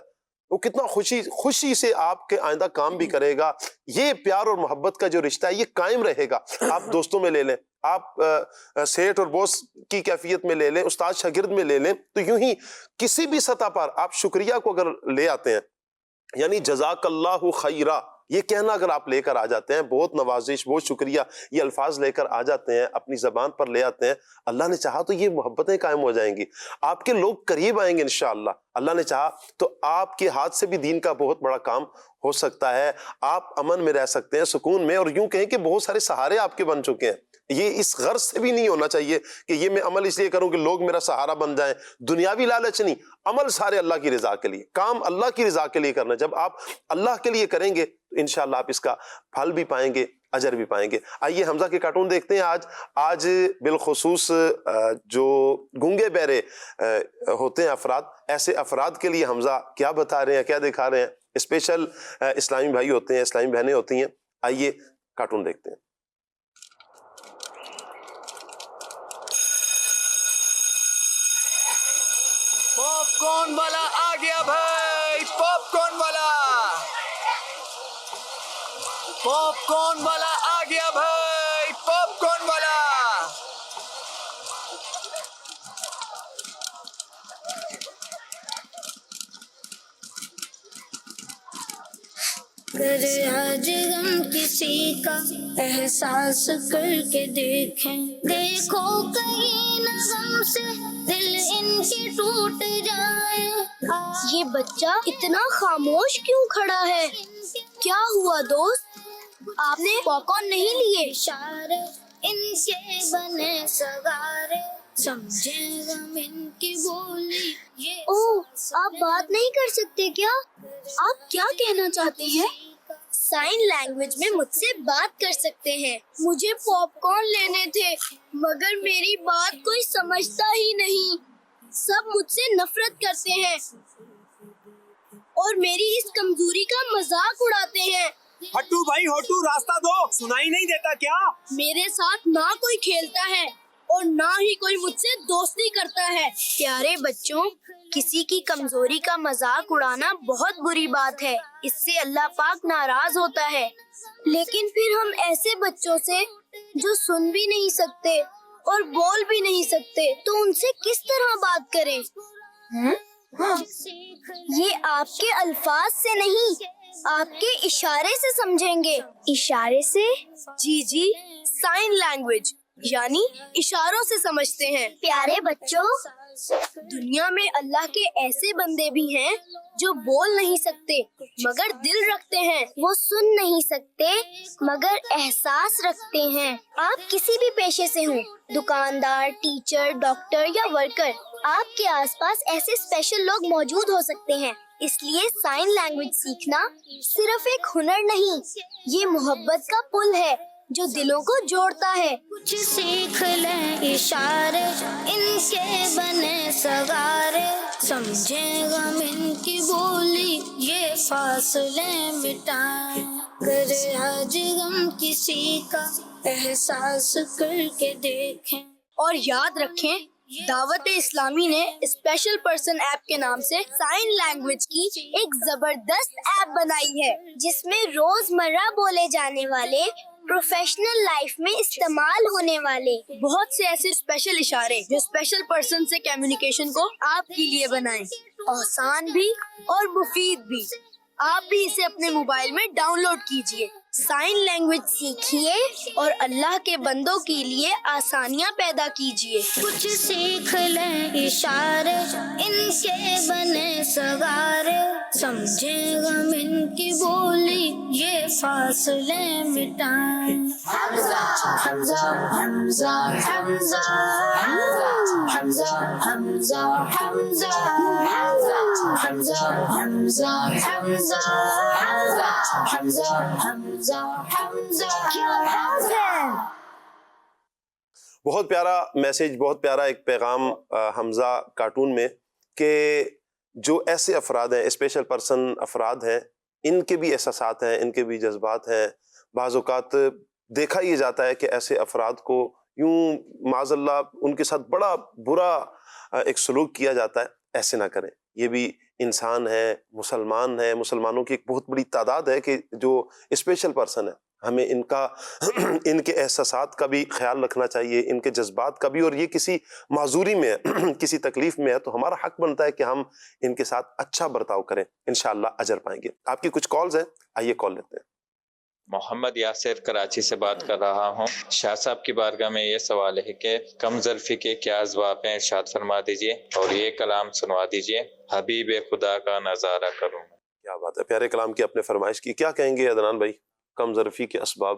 وہ کتنا خوشی سے آپ کے آئندہ کام بھی کرے گا. یہ پیار اور محبت کا جو رشتہ ہے یہ قائم رہے گا. آپ دوستوں میں لے لیں، آپ سیٹ اور بوس کی کیفیت میں لے لیں، استاد شاگرد میں لے لیں، تو یوں ہی کسی بھی سطح پر آپ شکریہ کو اگر لے آتے ہیں، یعنی جزاک اللہ خیرہ یہ کہنا اگر آپ لے کر آ جاتے ہیں، بہت نوازش، بہت شکریہ، یہ الفاظ لے کر آ جاتے ہیں، اپنی زبان پر لے آتے ہیں، اللہ نے چاہا تو یہ محبتیں قائم ہو جائیں گی. آپ کے لوگ قریب آئیں گے انشاءاللہ. اللہ نے چاہا تو آپ کے ہاتھ سے بھی دین کا بہت بڑا کام ہو سکتا ہے. آپ امن میں رہ سکتے ہیں، سکون میں، اور یوں کہیں کہ بہت سارے سہارے آپ کے بن چکے ہیں. یہ اس غرض سے بھی نہیں ہونا چاہیے کہ یہ میں عمل اس لیے کروں کہ لوگ میرا سہارا بن جائیں. دنیاوی لالچ نہیں، عمل سارے اللہ کی رضا کے لیے، کام اللہ کی رضا کے لیے کرنا. جب آپ اللہ کے لیے کریں گے تو انشاءاللہ آپ اس کا پھل بھی پائیں گے، اجر بھی پائیں گے۔ آئیے حمزہ کے کارٹون دیکھتے ہیں۔ آج بالخصوص جو گونگے بہرے ہوتے ہیں افراد، ایسے افراد کے لیے حمزہ کیا بتا رہے ہیں، کیا دکھا رہے ہیں۔ اسپیشل اسلامی بھائی ہوتے ہیں، اسلامی بہنیں ہوتی ہیں۔ آئیے کارٹون دیکھتے ہیں۔ پاپ کارن والا آ گیا بھائی، پاپ کارن والا، پاپ کارن والا آ گیا بھائی، پاپ کارن والا۔ اگر آج غم کسی کا احساس کر کے دیکھیں، دیکھو کہیں نہ غم سے دل ان کے ٹوٹ جائے۔ یہ بچہ اتنا خاموش کیوں کھڑا ہے؟ کیا ہوا دوست؟ آپ نے پاپ کارن نہیں لیے؟ اشارے ان کے بنے سگارے، سمجھے غم ان کی بولی۔ اوہ، آپ بات نہیں کر سکتے کیا؟ آپ کیا کہنا چاہتے ہیں؟ سائن لینگویج میں مجھ سے بات کر سکتے ہیں۔ مجھے پاپ کارن لینے تھے مگر میری بات کوئی سمجھتا ہی نہیں۔ سب مجھ سے نفرت کرتے ہیں اور میری اس کمزوری کا مذاق اڑاتے ہیں۔ ہٹو بھائی ہٹو، راستہ دو، سنائی نہیں دیتا کیا؟ میرے ساتھ نہ کوئی کھیلتا ہے اور نہ ہی کوئی مجھ سے دوستی کرتا ہے۔ پیارے بچوں، کسی کی کمزوری کا مذاق اڑانا بہت بری بات ہے، اس سے اللہ پاک ناراض ہوتا ہے۔ لیکن پھر ہم ایسے بچوں سے جو سن بھی نہیں سکتے اور بول بھی نہیں سکتے تو ان سے کس طرح بات کریں؟ یہ آپ کے الفاظ سے نہیں، آپ کے اشارے سے سمجھیں گے۔ اشارے سے؟ جی، سائن لینگویج یعنی اشاروں سے سمجھتے ہیں۔ پیارے بچوں، دنیا میں اللہ کے ایسے بندے بھی ہیں جو بول نہیں سکتے مگر دل رکھتے ہیں۔ وہ سن نہیں سکتے مگر احساس رکھتے ہیں۔ آپ کسی بھی پیشے سے ہوں، دکاندار، ٹیچر، ڈاکٹر یا ورکر، آپ کے آس پاس ایسے اسپیشل لوگ موجود ہو سکتے ہیں۔ اس لیے سائن لینگویج سیکھنا صرف ایک ہنر نہیں، یہ محبت کا پل ہے جو دلوں کو جوڑتا ہے۔ کچھ سیکھ لیں اشارے ان کے بنے سگارے، سمجھیں غم ان کی بولی یہ فاصلے مٹائیں۔ اگر آج غم کسی کا احساس کر کے دیکھیں۔ اور یاد رکھیں، دعوت اسلامی نے اسپیشل پرسن ایپ کے نام سے سائن لینگویج کی ایک زبردست ایپ بنائی ہے جس میں روزمرہ بولے جانے والے، پروفیشنل لائف میں استعمال ہونے والے بہت سے ایسے اسپیشل اشارے جو اسپیشل پرسن سے کمیونیکیشن کو آپ کے لیے بنائیں، آسان بھی اور مفید بھی۔ آپ بھی اسے اپنے موبائل میں ڈاؤن لوڈ کیجئے۔ سائن لینگویج سیکھیے اور اللہ کے بندوں کے لیے آسانیاں پیدا کیجیے۔ کچھ سیکھ لیں اشارے ان کے بنے سگارے، سمجھیں غم ان کی بولی یہ فاصلے مٹائیں۔ حمزہ حمزہ حمزہ حمزہ حمزہ حمزہ حمزہ حمزہ حمزہ حمزہ حمزہ حمزہ بہت پیارا میسج، بہت پیارا ایک پیغام حمزہ کارٹون میں، کہ جو ایسے افراد ہیں، اسپیشل پرسن افراد ہیں، ان کے بھی احساسات ہیں، ان کے بھی جذبات ہیں۔ بعض اوقات دیکھا یہ جاتا ہے کہ ایسے افراد کو یوں معاذ اللہ ان کے ساتھ بڑا برا ایک سلوک کیا جاتا ہے۔ ایسے نہ کریں، یہ بھی انسان ہے، مسلمان ہے، مسلمانوں کی ایک بہت بڑی تعداد ہے کہ جو اسپیشل پرسن ہے۔ ہمیں ان کے احساسات کا بھی خیال رکھنا چاہیے، ان کے جذبات کا بھی، اور یہ کسی معذوری میں ہے، کسی تکلیف میں ہے تو ہمارا حق بنتا ہے کہ ہم ان کے ساتھ اچھا برتاؤ کریں، انشاءاللہ اجر پائیں گے۔ آپ کی کچھ کالز ہیں، آئیے کال لیتے ہیں۔ محمد یاسر کراچی سے بات کر رہا ہوں۔ شاہ صاحب کی بارگاہ میں یہ سوال ہے کہ کم ظرفی کے کیا اسباب ہیں، ارشاد فرما دیجئے اور یہ کلام سنوا دیجئے، حبیب خدا کا نظارہ کروں۔ کیا بات ہے، پیارے کلام کی اپنے فرمائش کی، کیا کہیں گے عدنان بھائی؟ کم ظرفی کے اسباب۔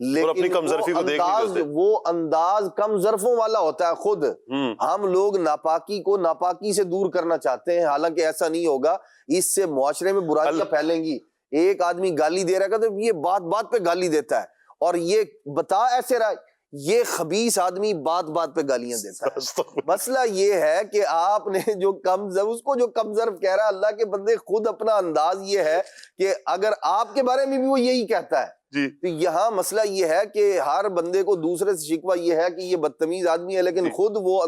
لیکن وہ انداز کم ظرفوں والا ہوتا ہے. خود ہم لوگ ناپاکی کو ناپاکی سے دور کرنا چاہتے ہیں، حالانکہ ایسا نہیں ہوگا. اس سے معاشرے میں برائیاں پھیلیں گی. ایک آدمی گالی دے رہا ہے تو یہ بات بات پہ گالی دیتا ہے، اور یہ بتا ایسے رہا، یہ خبیث آدمی بات بات پہ گالیاں دیتا ہے. مسئلہ یہ ہے کہ آپ نے جو کم ظرف، اس کو جو کم ظرف کہہ رہا ہے، اللہ کے بندے خود اپنا انداز یہ ہے کہ اگر آپ کے بارے میں بھی وہ یہی کہتا ہے تو یہاں مسئلہ یہ ہے کہ ہر بندے کو دوسرے سے شکوہ یہ ہے کہ یہ بدتمیز آدمی ہے، لیکن خود وہ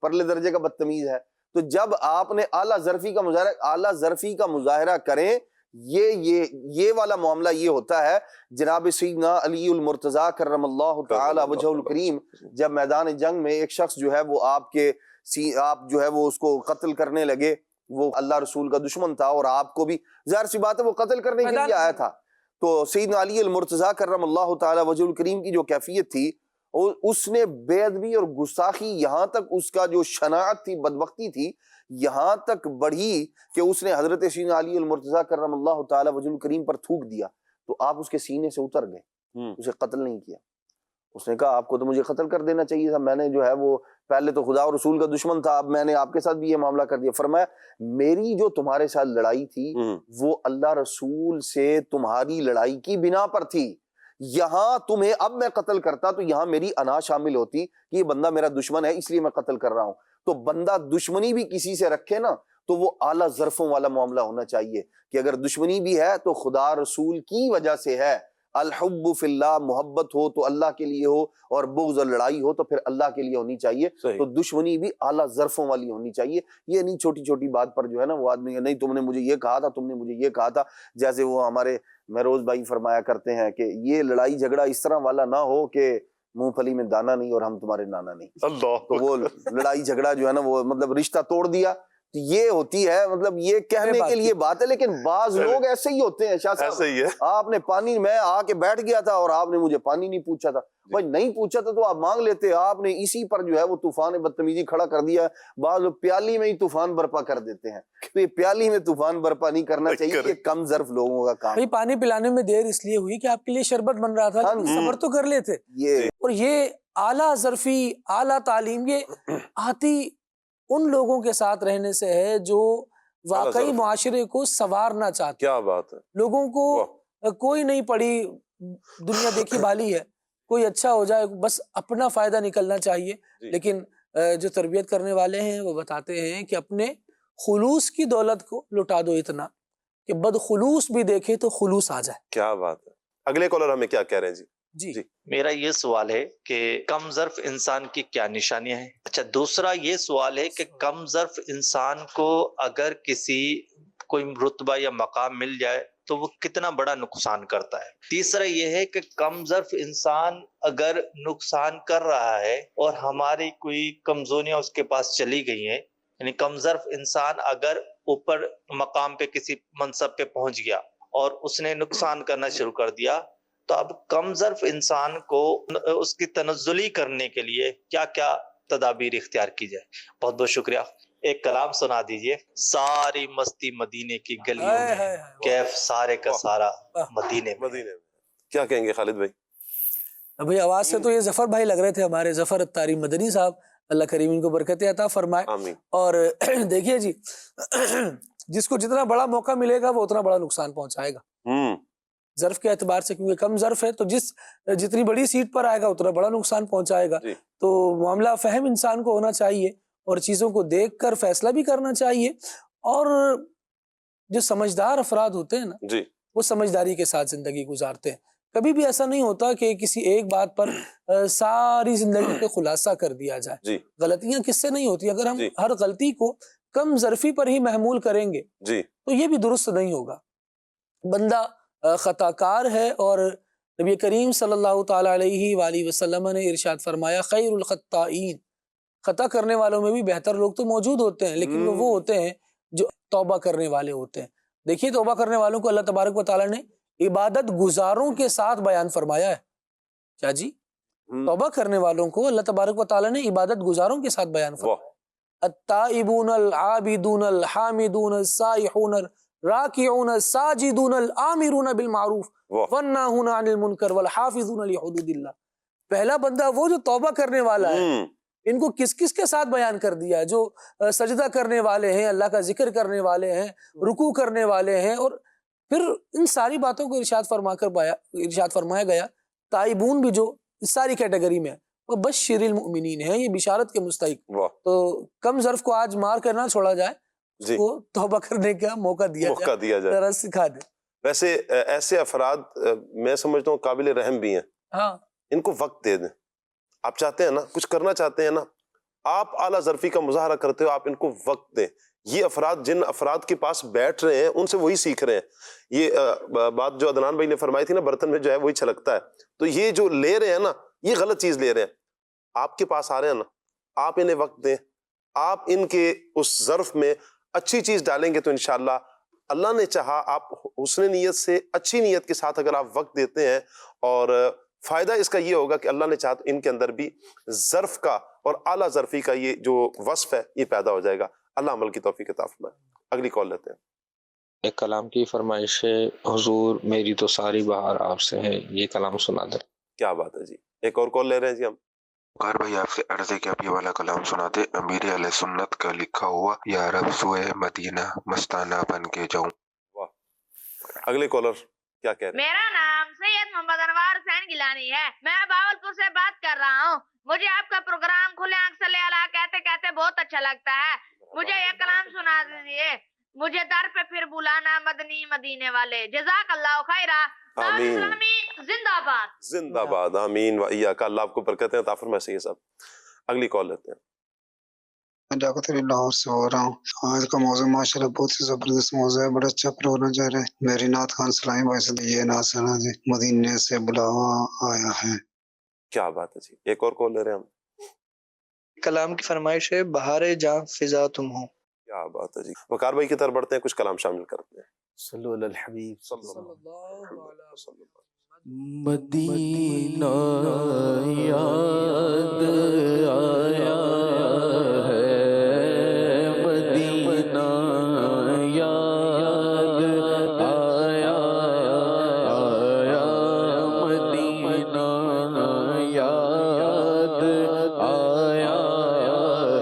پرلے درجے کا بدتمیز ہے. تو جب آپ نے اعلیٰ ظرفی کا مظاہرہ کریں، یہ والا معاملہ یہ ہوتا ہے. جناب سیدنا علی المرتضیٰ کرم اللہ تعالی وجہ الکریم جب میدان جنگ میں ایک شخص جو ہے وہ آپ جو ہے وہ اس کو قتل کرنے لگے، وہ اللہ رسول کا دشمن تھا اور آپ کو بھی ظاہر سی بات ہے وہ قتل کرنے کے لیے آیا تھا. تو سیدنا علی المرتضیٰ کرم اللہ تعالی وجہ الکریم کی جو کیفیت تھی، اس نے بے ادبی اور گستاخی، یہاں تک اس کا جو شناعت تھی، بدبختی تھی، یہاں تک بڑھی کہ اس نے حضرت سیدنا علی المرتضیٰ کرم اللہ تعالی وجہ الکریم پر تھوک دیا. تو آپ اس کے سینے سے اتر گئے، اسے قتل نہیں کیا. اس نے کہا آپ کو تو مجھے قتل کر دینا چاہیے تھا، میں نے جو ہے وہ پہلے تو خدا اور رسول کا دشمن تھا، اب میں نے آپ کے ساتھ بھی یہ معاملہ کر دیا. فرمایا میری جو تمہارے ساتھ لڑائی تھی وہ اللہ رسول سے تمہاری لڑائی کی بنا پر تھی. یہاں تمہیں اب میں قتل کرتا تو یہاں میری انا شامل ہوتی کہ یہ بندہ میرا دشمن ہے اس لیے میں قتل کر رہا ہوں. تو بندہ دشمنی بھی کسی سے رکھے نا تو وہ اعلیٰ ظرفوں والا معاملہ ہونا چاہیے کہ اگر دشمنی بھی ہے تو خدا رسول کی وجہ سے ہے. الحب فی اللہ، محبت ہو تو اللہ کے لیے ہو، اور بغض اور لڑائی ہو تو پھر اللہ کے لیے ہونی چاہیے. تو دشمنی بھی اعلیٰ ظرفوں والی ہونی چاہیے. یہ نہیں چھوٹی چھوٹی بات پر جو ہے نا وہ آدمی نہیں تم نے مجھے یہ کہا تھا، تم نے مجھے یہ کہا تھا. جیسے وہ ہمارے مہروز بھائی فرمایا کرتے ہیں کہ یہ لڑائی جھگڑا اس طرح والا نہ ہو کہ منہ پھلی میں دانا نہیں اور ہم تمہارے نانا نہیں. تو وہ لڑائی جھگڑا جو ہے نا وہ مطلب رشتہ توڑ دیا. یہ ہوتی ہے مطلب یہ کہنے کے لیے بات ہے، لیکن بعض لوگ ایسے ہی ہوتے ہیں. شاہ صاحب آپ نے پانی، میں آ کے بیٹھ گیا تھا اور آپ نے مجھے پانی نہیں پوچھا تھا. بھائی نہیں پوچھا تھا تو آپ مانگ لیتے، آپ نے اسی پر جو ہے وہ طوفان بدتمیزی کھڑا کر دیا. بعض لوگ پیالی میں ہی طوفان برپا کر دیتے ہیں. تو یہ پیالی میں طوفان برپا نہیں کرنا چاہیے، یہ کم ظرف لوگوں کا کام. بھائی پانی پلانے میں دیر اس لیے ہوئی کہ آپ کے لیے شربت بن رہا تھا، صبر تو کر لیتے. اور یہ اعلیٰ ظرفی، اعلیٰ تعلیم یہ آتی ان لوگوں کے ساتھ رہنے سے ہے جو واقعی معاشرے کو سنوارنا چاہتے. کیا بات ہے. لوگوں کو کوئی نہیں پڑی دنیا دیکھی بالی ہے، کوئی اچھا ہو جائے بس اپنا فائدہ نکلنا چاہیے. لیکن جو تربیت کرنے والے ہیں وہ بتاتے ہیں کہ اپنے خلوص کی دولت کو لٹا دو اتنا کہ بدخلوص بھی دیکھے تو خلوص آ جائے. کیا بات ہے. اگلے کالر ہمیں کیا کہہ رہے ہیں؟ جی میرا یہ سوال ہے کہ کم ظرف انسان کی کیا نشانیاں ہیں. اچھا دوسرا یہ سوال ہے کہ کم ظرف انسان کو اگر کسی کوئی رتبہ یا مقام مل جائے تو وہ کتنا بڑا نقصان کرتا ہے. تیسرا یہ ہے کہ کم ظرف انسان اگر نقصان کر رہا ہے اور ہماری کوئی کمزوریاں اس کے پاس چلی گئی ہیں، یعنی کم ظرف انسان اگر اوپر مقام پہ کسی منصب پہ پہنچ گیا اور اس نے نقصان کرنا شروع کر دیا، تو اب کم ظرف انسان کو اس کی تنزلی کرنے کے لیے کیا کیا تدابیر اختیار کی جائے. بہت بہت شکریہ. ایک کلام سنا دیجئے. ساری مستی مدینے کی گلیوں میں، کیف سارے کا سارا مدینے میں. کیا کہیں گے خالد بھائی؟ بھائی آواز سے تو یہ ظفر بھائی لگ رہے تھے، ہمارے ظفر الطاری مدنی صاحب، اللہ کریم ان کو برکتیں عطا فرمائے. اور دیکھیے جی، جس کو جتنا بڑا موقع ملے گا وہ اتنا بڑا نقصان پہنچائے گا ظرف کے اعتبار سے، کیونکہ کم ظرف ہے تو جتنی بڑی سیٹ پر آئے گا اتنا بڑا نقصان پہنچائے گا. تو معاملہ فہم انسان کو ہونا چاہیے اور چیزوں کو دیکھ کر فیصلہ بھی کرنا چاہیے. اور جو سمجھدار افراد ہوتے ہیں نا وہ سمجھداری کے ساتھ زندگی گزارتے ہیں. کبھی بھی ایسا نہیں ہوتا کہ کسی ایک بات پر ساری زندگی کا خلاصہ کر دیا جائے. غلطیاں کس سے نہیں ہوتی. اگر ہم ہر غلطی کو کم ظرفی پر ہی محمول کریں گے تو یہ بھی درست نہیں ہوگا. بندہ خطا کار ہے، اور نبی کریم صلی اللہ تعالی علیہ وآلہ وسلم نے ارشاد فرمایا خیر الخطائین، خطا کرنے والوں میں بھی بہتر لوگ تو موجود ہوتے ہیں لیکن وہ ہوتے ہیں جو توبہ کرنے والے ہوتے ہیں. دیکھیے توبہ کرنے والوں کو اللہ تبارک و تعالی نے عبادت گزاروں کے ساتھ بیان فرمایا ہے. کیا جی؟ توبہ کرنے والوں کو اللہ تبارک و تعالی نے عبادت گزاروں کے ساتھ بیان فرمایا. التائبون العابدون الحامدون السائحون راکعون ساجدون الآمرون بالمعروف والناہون عن المنکر والحافظون لحدود اللہ. پہلا بندہ وہ جو توبہ کرنے والا ہے. ان کو کس کس کے ساتھ بیان کر دیا؟ جو سجدہ کرنے والے ہیں، اللہ کا ذکر کرنے والے ہیں، رکوع کرنے والے ہیں، اور پھر ان ساری باتوں کو ارشاد فرمایا گیا. تائبون بھی جو اس ساری کیٹیگری میں ہے، وہ بشر المؤمنین ہیں، یہ بشارت کے مستحق. تو کم ظرف کو آج مار کر نہ چھوڑا جائے، اس کو توبہ کرنے کا موقع دیا جائے، ذرا سکھا دے. ویسے ایسے افراد میں سمجھتا ہوں قابل رحم بھی ہیں. ہاں، ان کو وقت دے دیں. آپ چاہتے ہیں نا کچھ کرنا چاہتے ہیں نا، آپ اعلیٰ ظرفی کا مظاہرہ کرتے ہو، آپ ان کو وقت دیں. یہ افراد جن افراد کے پاس بیٹھ رہے ہیں ان سے وہی سیکھ رہے ہیں. یہ بات جو عدنان بھائی نے فرمائی تھی نا، برتن میں جو ہے وہی چھلکتا ہے. تو یہ جو لے رہے ہیں نا، یہ غلط چیز لے رہے ہیں. آپ کے پاس آ رہے ہیں نا، آپ انہیں وقت دیں. آپ ان کے اس ظرف میں اچھی چیز ڈالیں گے تو انشاءاللہ اللہ نے چاہا آپ حسن نیت سے، اچھی نیت کے ساتھ اگر آپ وقت دیتے ہیں، اور فائدہ اس کا یہ ہوگا کہ اللہ نے چاہا تو ان کے اندر بھی ظرف کا اور اعلیٰ ظرفی کا یہ جو وصف ہے یہ پیدا ہو جائے گا. اللہ عمل کی توفیق عطا فرمائے. اگلی کال لیتے ہیں. ایک کلام کی فرمائش ہے، حضور میری تو ساری بہار آپ سے ہے، یہ کلام سنا دیں. کیا بات ہے جی. ایک اور کال لے رہے ہیں جی ہم. وقار بھائی آپ سے عرض ہے کہ آپ یہ والا کلام سناتے، امیر اہل سنت کا لکھا ہوا، یا رب سوئے مدینہ مستانہ بن کے جاؤں. واہ. اگلے کالر کیا کہہ رہے ہیں؟ میرا نام سید محمد انوار حسین گیلانی ہے، میں باولپور سے بات کر رہا ہوں. مجھے آپ کا پروگرام کھلے آنکھ صلی اللہ کہتے کہتے بہت اچھا لگتا ہے. مجھے یہ کلام سنا دیجیے، مجھے در پہ پھر بلانا مدنی مدینے والے. جزاک اللہ خیرا. آمین. زندہ باد. زندہ باد. آمین و ایاک. اللہ آپ کو برکتیں عطا فرمائے. سید صاحب اگلی کال لیتے ہیں. میں لیاقت علی لاہور سے ہو رہا ہوں. آج کا موضوع ماشاءاللہ بہت ہی زبردست موضوع ہے، بڑا اچھا پروگرام جا رہا ہے. میری نعت خان سلامی بھائی سے یہ نعت سنا جی، مدینے سے بلاوا آیا ہے. کیا بات ہے جی. ایک اور کال لے رہے ہیں ہم. کلام کی فرمائش ہے، بہار جاں فضا تم ہو. کیا بات ہے جی. وقار بھائی کی طرف بڑھتے ہیں، کچھ کلام شامل کرتے ہیں. صلو علی الحبیب صلی اللہ علیہ وسلم. مدینہ یاد آیا ہے، مدینہ یاد آیا آیا، مدینہ یاد آیا ہے، مدینہ یاد آیا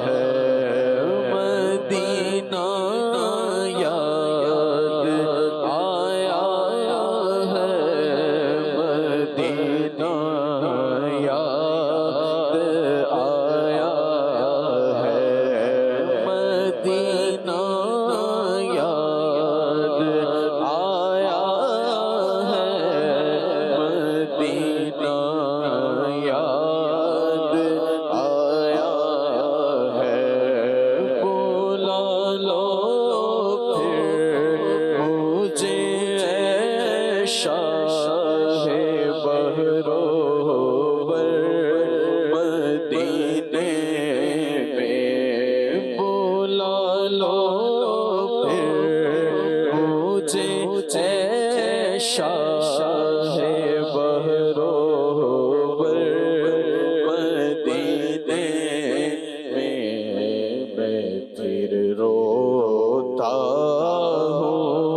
ہے، مدینہ یاد آیا ہے، مدینہ یاد آیا ہے، مدینہ یاد آیا ہے. بولا لو پھر مجھے اے شاہ بحرو بر مدینے میں. بولا لو پھر مجھے اے شاہ بحرو بر مدینے میں. میں پھر روتا ہوں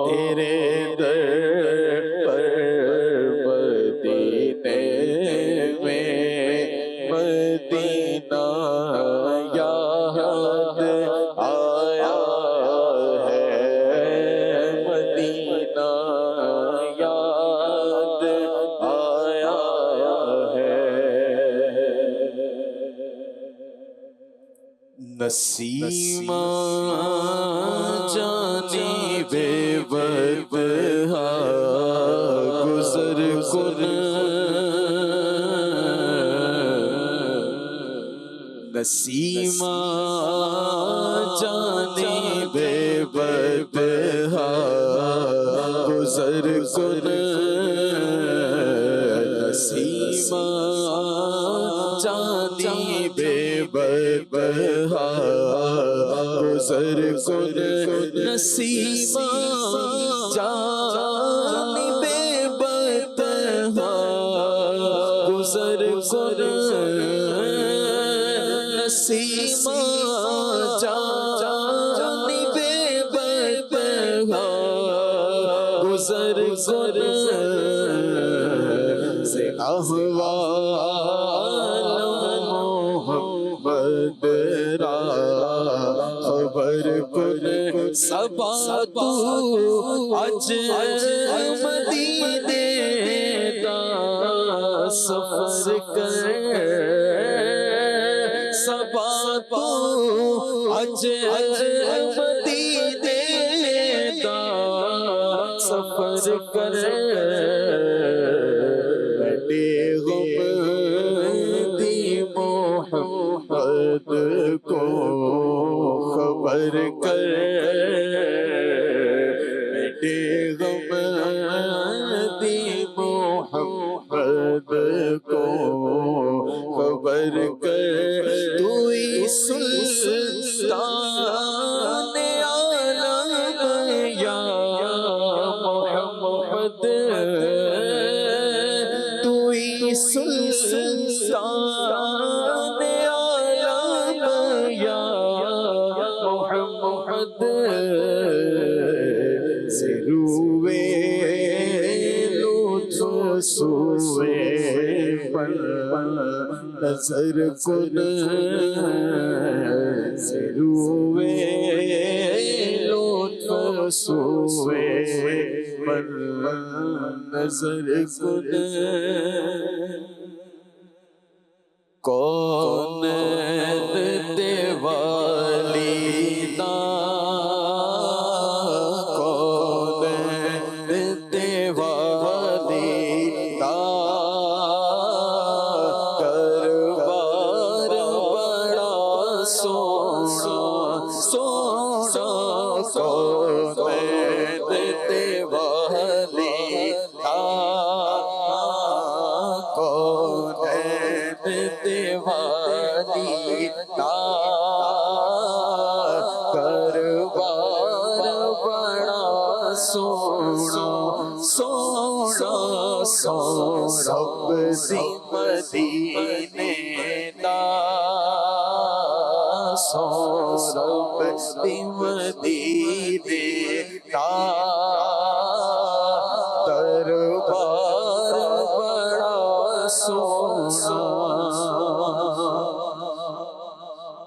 تیرے در پر مدینے میں. مدینہ یاد آیا ہے، مدینہ یاد آیا ہے. نسیمہ جانب بدہا گزر کن، نسیمہ جانب بدہا گزر کن، نسیمہ جانب بدہا گزر کن، نسیمہ جانب بدہا گزر کن، نسیمہ جانب گزر سے احوال محمد را خبر کن صبا تو اج مدینے دا سفر کر صبا تو اج مدینے دا سفر کر بڑے غم دی محمد کو خبر کر بڑے غم دی محمد کو خبر کر تو ہی سلطان عالم یا محمد تو ہی سلطان عالم یا محمد سے روئے لطف سوئے پر نظر کن سے روئے لطف سوئے پر نظر کن کون دیوالی دا کون دیوالی دا کربار بڑا سونا سونا کون دیوالی دا کون دیوالی دا کربار بڑا سونا سونا سونا رب دی مدینے دا سونا رب دی مدینے دا دربار بڑا سونا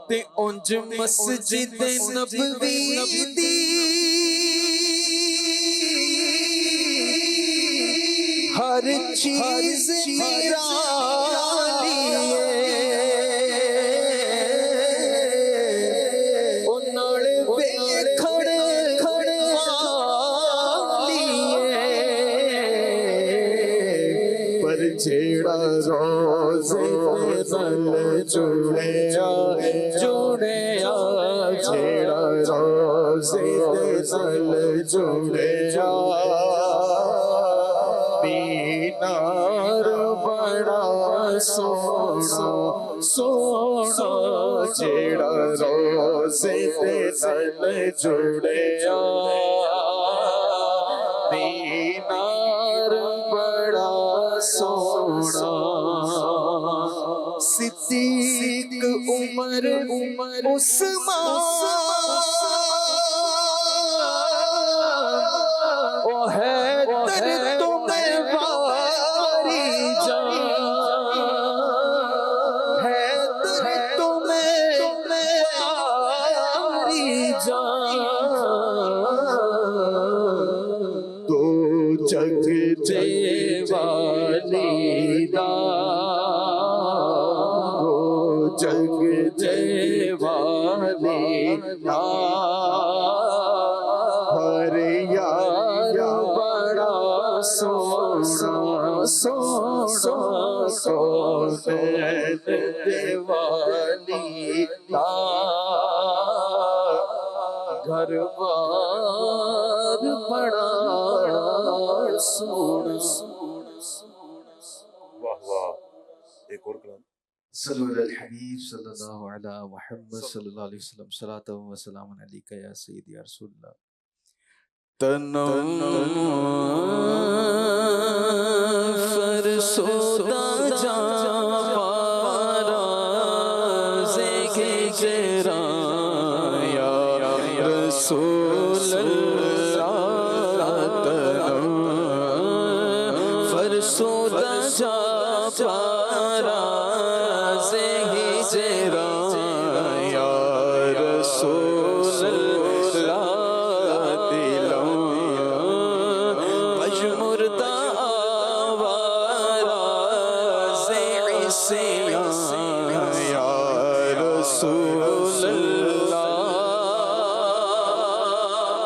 تے اونج مسجد نبوی دی ہر چیز نرالی ہے انہاں ویکھڑ والی ہے پر جیڑا روزے نال جڑیا جڑیا جیڑا روزے نال جڑیا مینار بڑا سونا سونا جیڑا روزے نال جڑیا مینار بڑا سونا صدیق عمر عثمان او حیدر تمہیں واری جان حیدر تمہیں واری جان دو جگ جیوالی دا جگ جیوالی دا ہر یار بڑا سونا سونا کون دیوالی دا گھر بار بڑا سونا واہ واہ ایک اور کلام صلی اللہ الحبیب صلی اللہ علی محمد صلی اللہ علیہ وسلم صلاۃ و سلام علیکہ یا سیدی یا رسول اللہ تنم فرسودا جا پارا زیگے جرا یا رسول اللہ تنم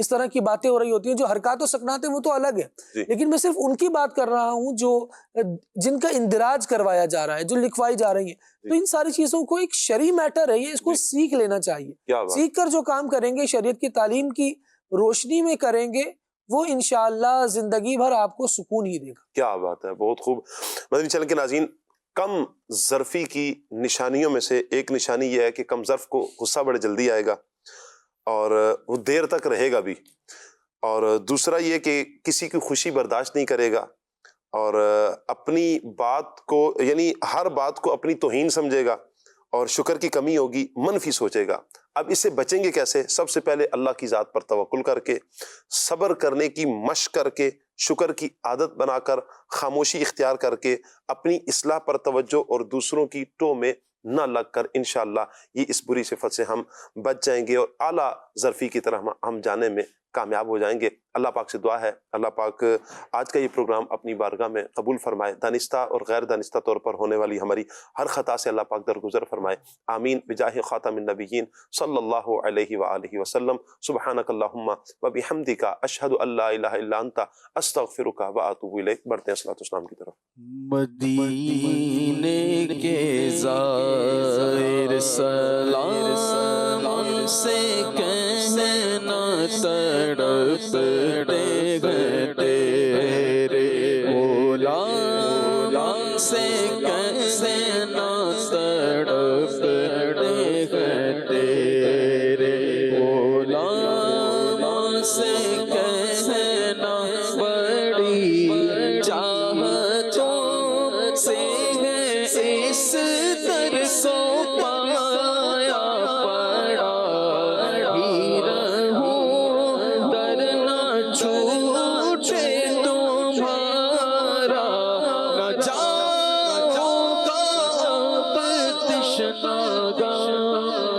اس طرح کی باتیں ہو رہی ہوتی ہیں. جو حرکات و سکنات ہیں وہ تو الگ ہے، لیکن میں صرف ان کی بات کر رہا ہوں جو جن کا اندراج کروایا جا رہا ہے، جو لکھوائی جا رہی ہیں. تو ان ساری چیزوں کو ایک شرعی میٹر ہے، یہ اس کو سیکھ لینا چاہیے. سیکھ کر جو کام کریں گے شریعت کی تعلیم کی روشنی میں کریں گے، وہ انشاءاللہ زندگی بھر آپ کو سکون ہی دے گا. کیا بات ہے، بہت خوب. مدنی چینل کے ناظرین، کم ظرفی کی نشانیوں میں سے ایک نشانی یہ ہے کہ کم ظرف کو غصہ بڑے جلدی آئے گا اور وہ دیر تک رہے گا بھی، اور دوسرا یہ کہ کسی کی خوشی برداشت نہیں کرے گا اور اپنی بات کو یعنی ہر بات کو اپنی توہین سمجھے گا اور شکر کی کمی ہوگی، منفی سوچے گا. اب اس سے بچیں گے کیسے؟ سب سے پہلے اللہ کی ذات پر توکل کر کے، صبر کرنے کی مشق کر کے، شکر کی عادت بنا کر، خاموشی اختیار کر کے، اپنی اصلاح پر توجہ اور دوسروں کی ٹو میں نہ لگ کر انشاءاللہ یہ اس بری صفت سے ہم بچ جائیں گے اور اعلیٰ ظرفی کی طرح ہم جانے میں کامیاب ہو جائیں گے. اللہ پاک سے دعا ہے اللہ پاک آج کا یہ پروگرام اپنی بارگاہ میں قبول فرمائے، دانستہ اور غیر دانستہ طور پر ہونے والی ہماری ہر خطا سے اللہ پاک درگزر فرمائے. آمین بجاہ خاتم النبیین صلی اللہ علیہ وآلہ وسلم. سبحانک اللہم وبحمدک اشہد ان لا الہ الا انت استغفرک واتوب الیک. بڑھتے ہیں صلاۃ والسلام کی طرف. مدینے کے زائر سلام سے کہنا تڑپتے ہیں تیرے غلام سے کہنا تڑپتے ہیں تیرے غلام سے کہنا بڑی چاہتوں سے اس در کو پایا پڑا ہی رہوں در نہ چھوٹے تمہارا نہ جاؤں گا اب تشنا گا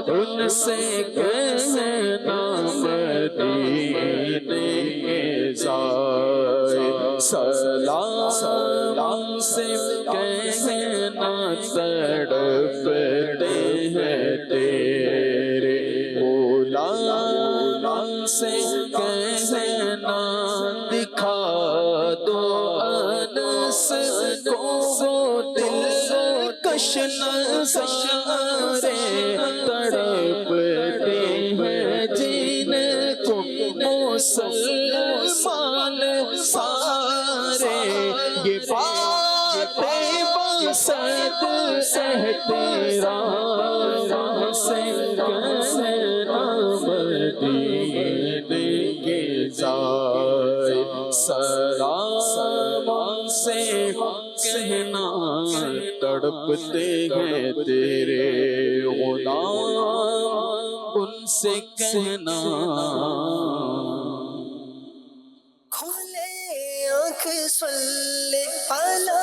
ان سے کہنا مدینے کے زائر سلام سے کہنا تڑپتے ہیں تیرے غلام سے کہنا دکھا دو انس کو وہ دل کش نظارے تڑپتے ہیں جن کو مسلمان سارے. یہ باتیں بسط احترام سے کہنا مدینے کے زائر سلام سے کہنا تڑپتے ہیں تیرے غلام ان سے کہنا. کھولے آنکھ صلی علی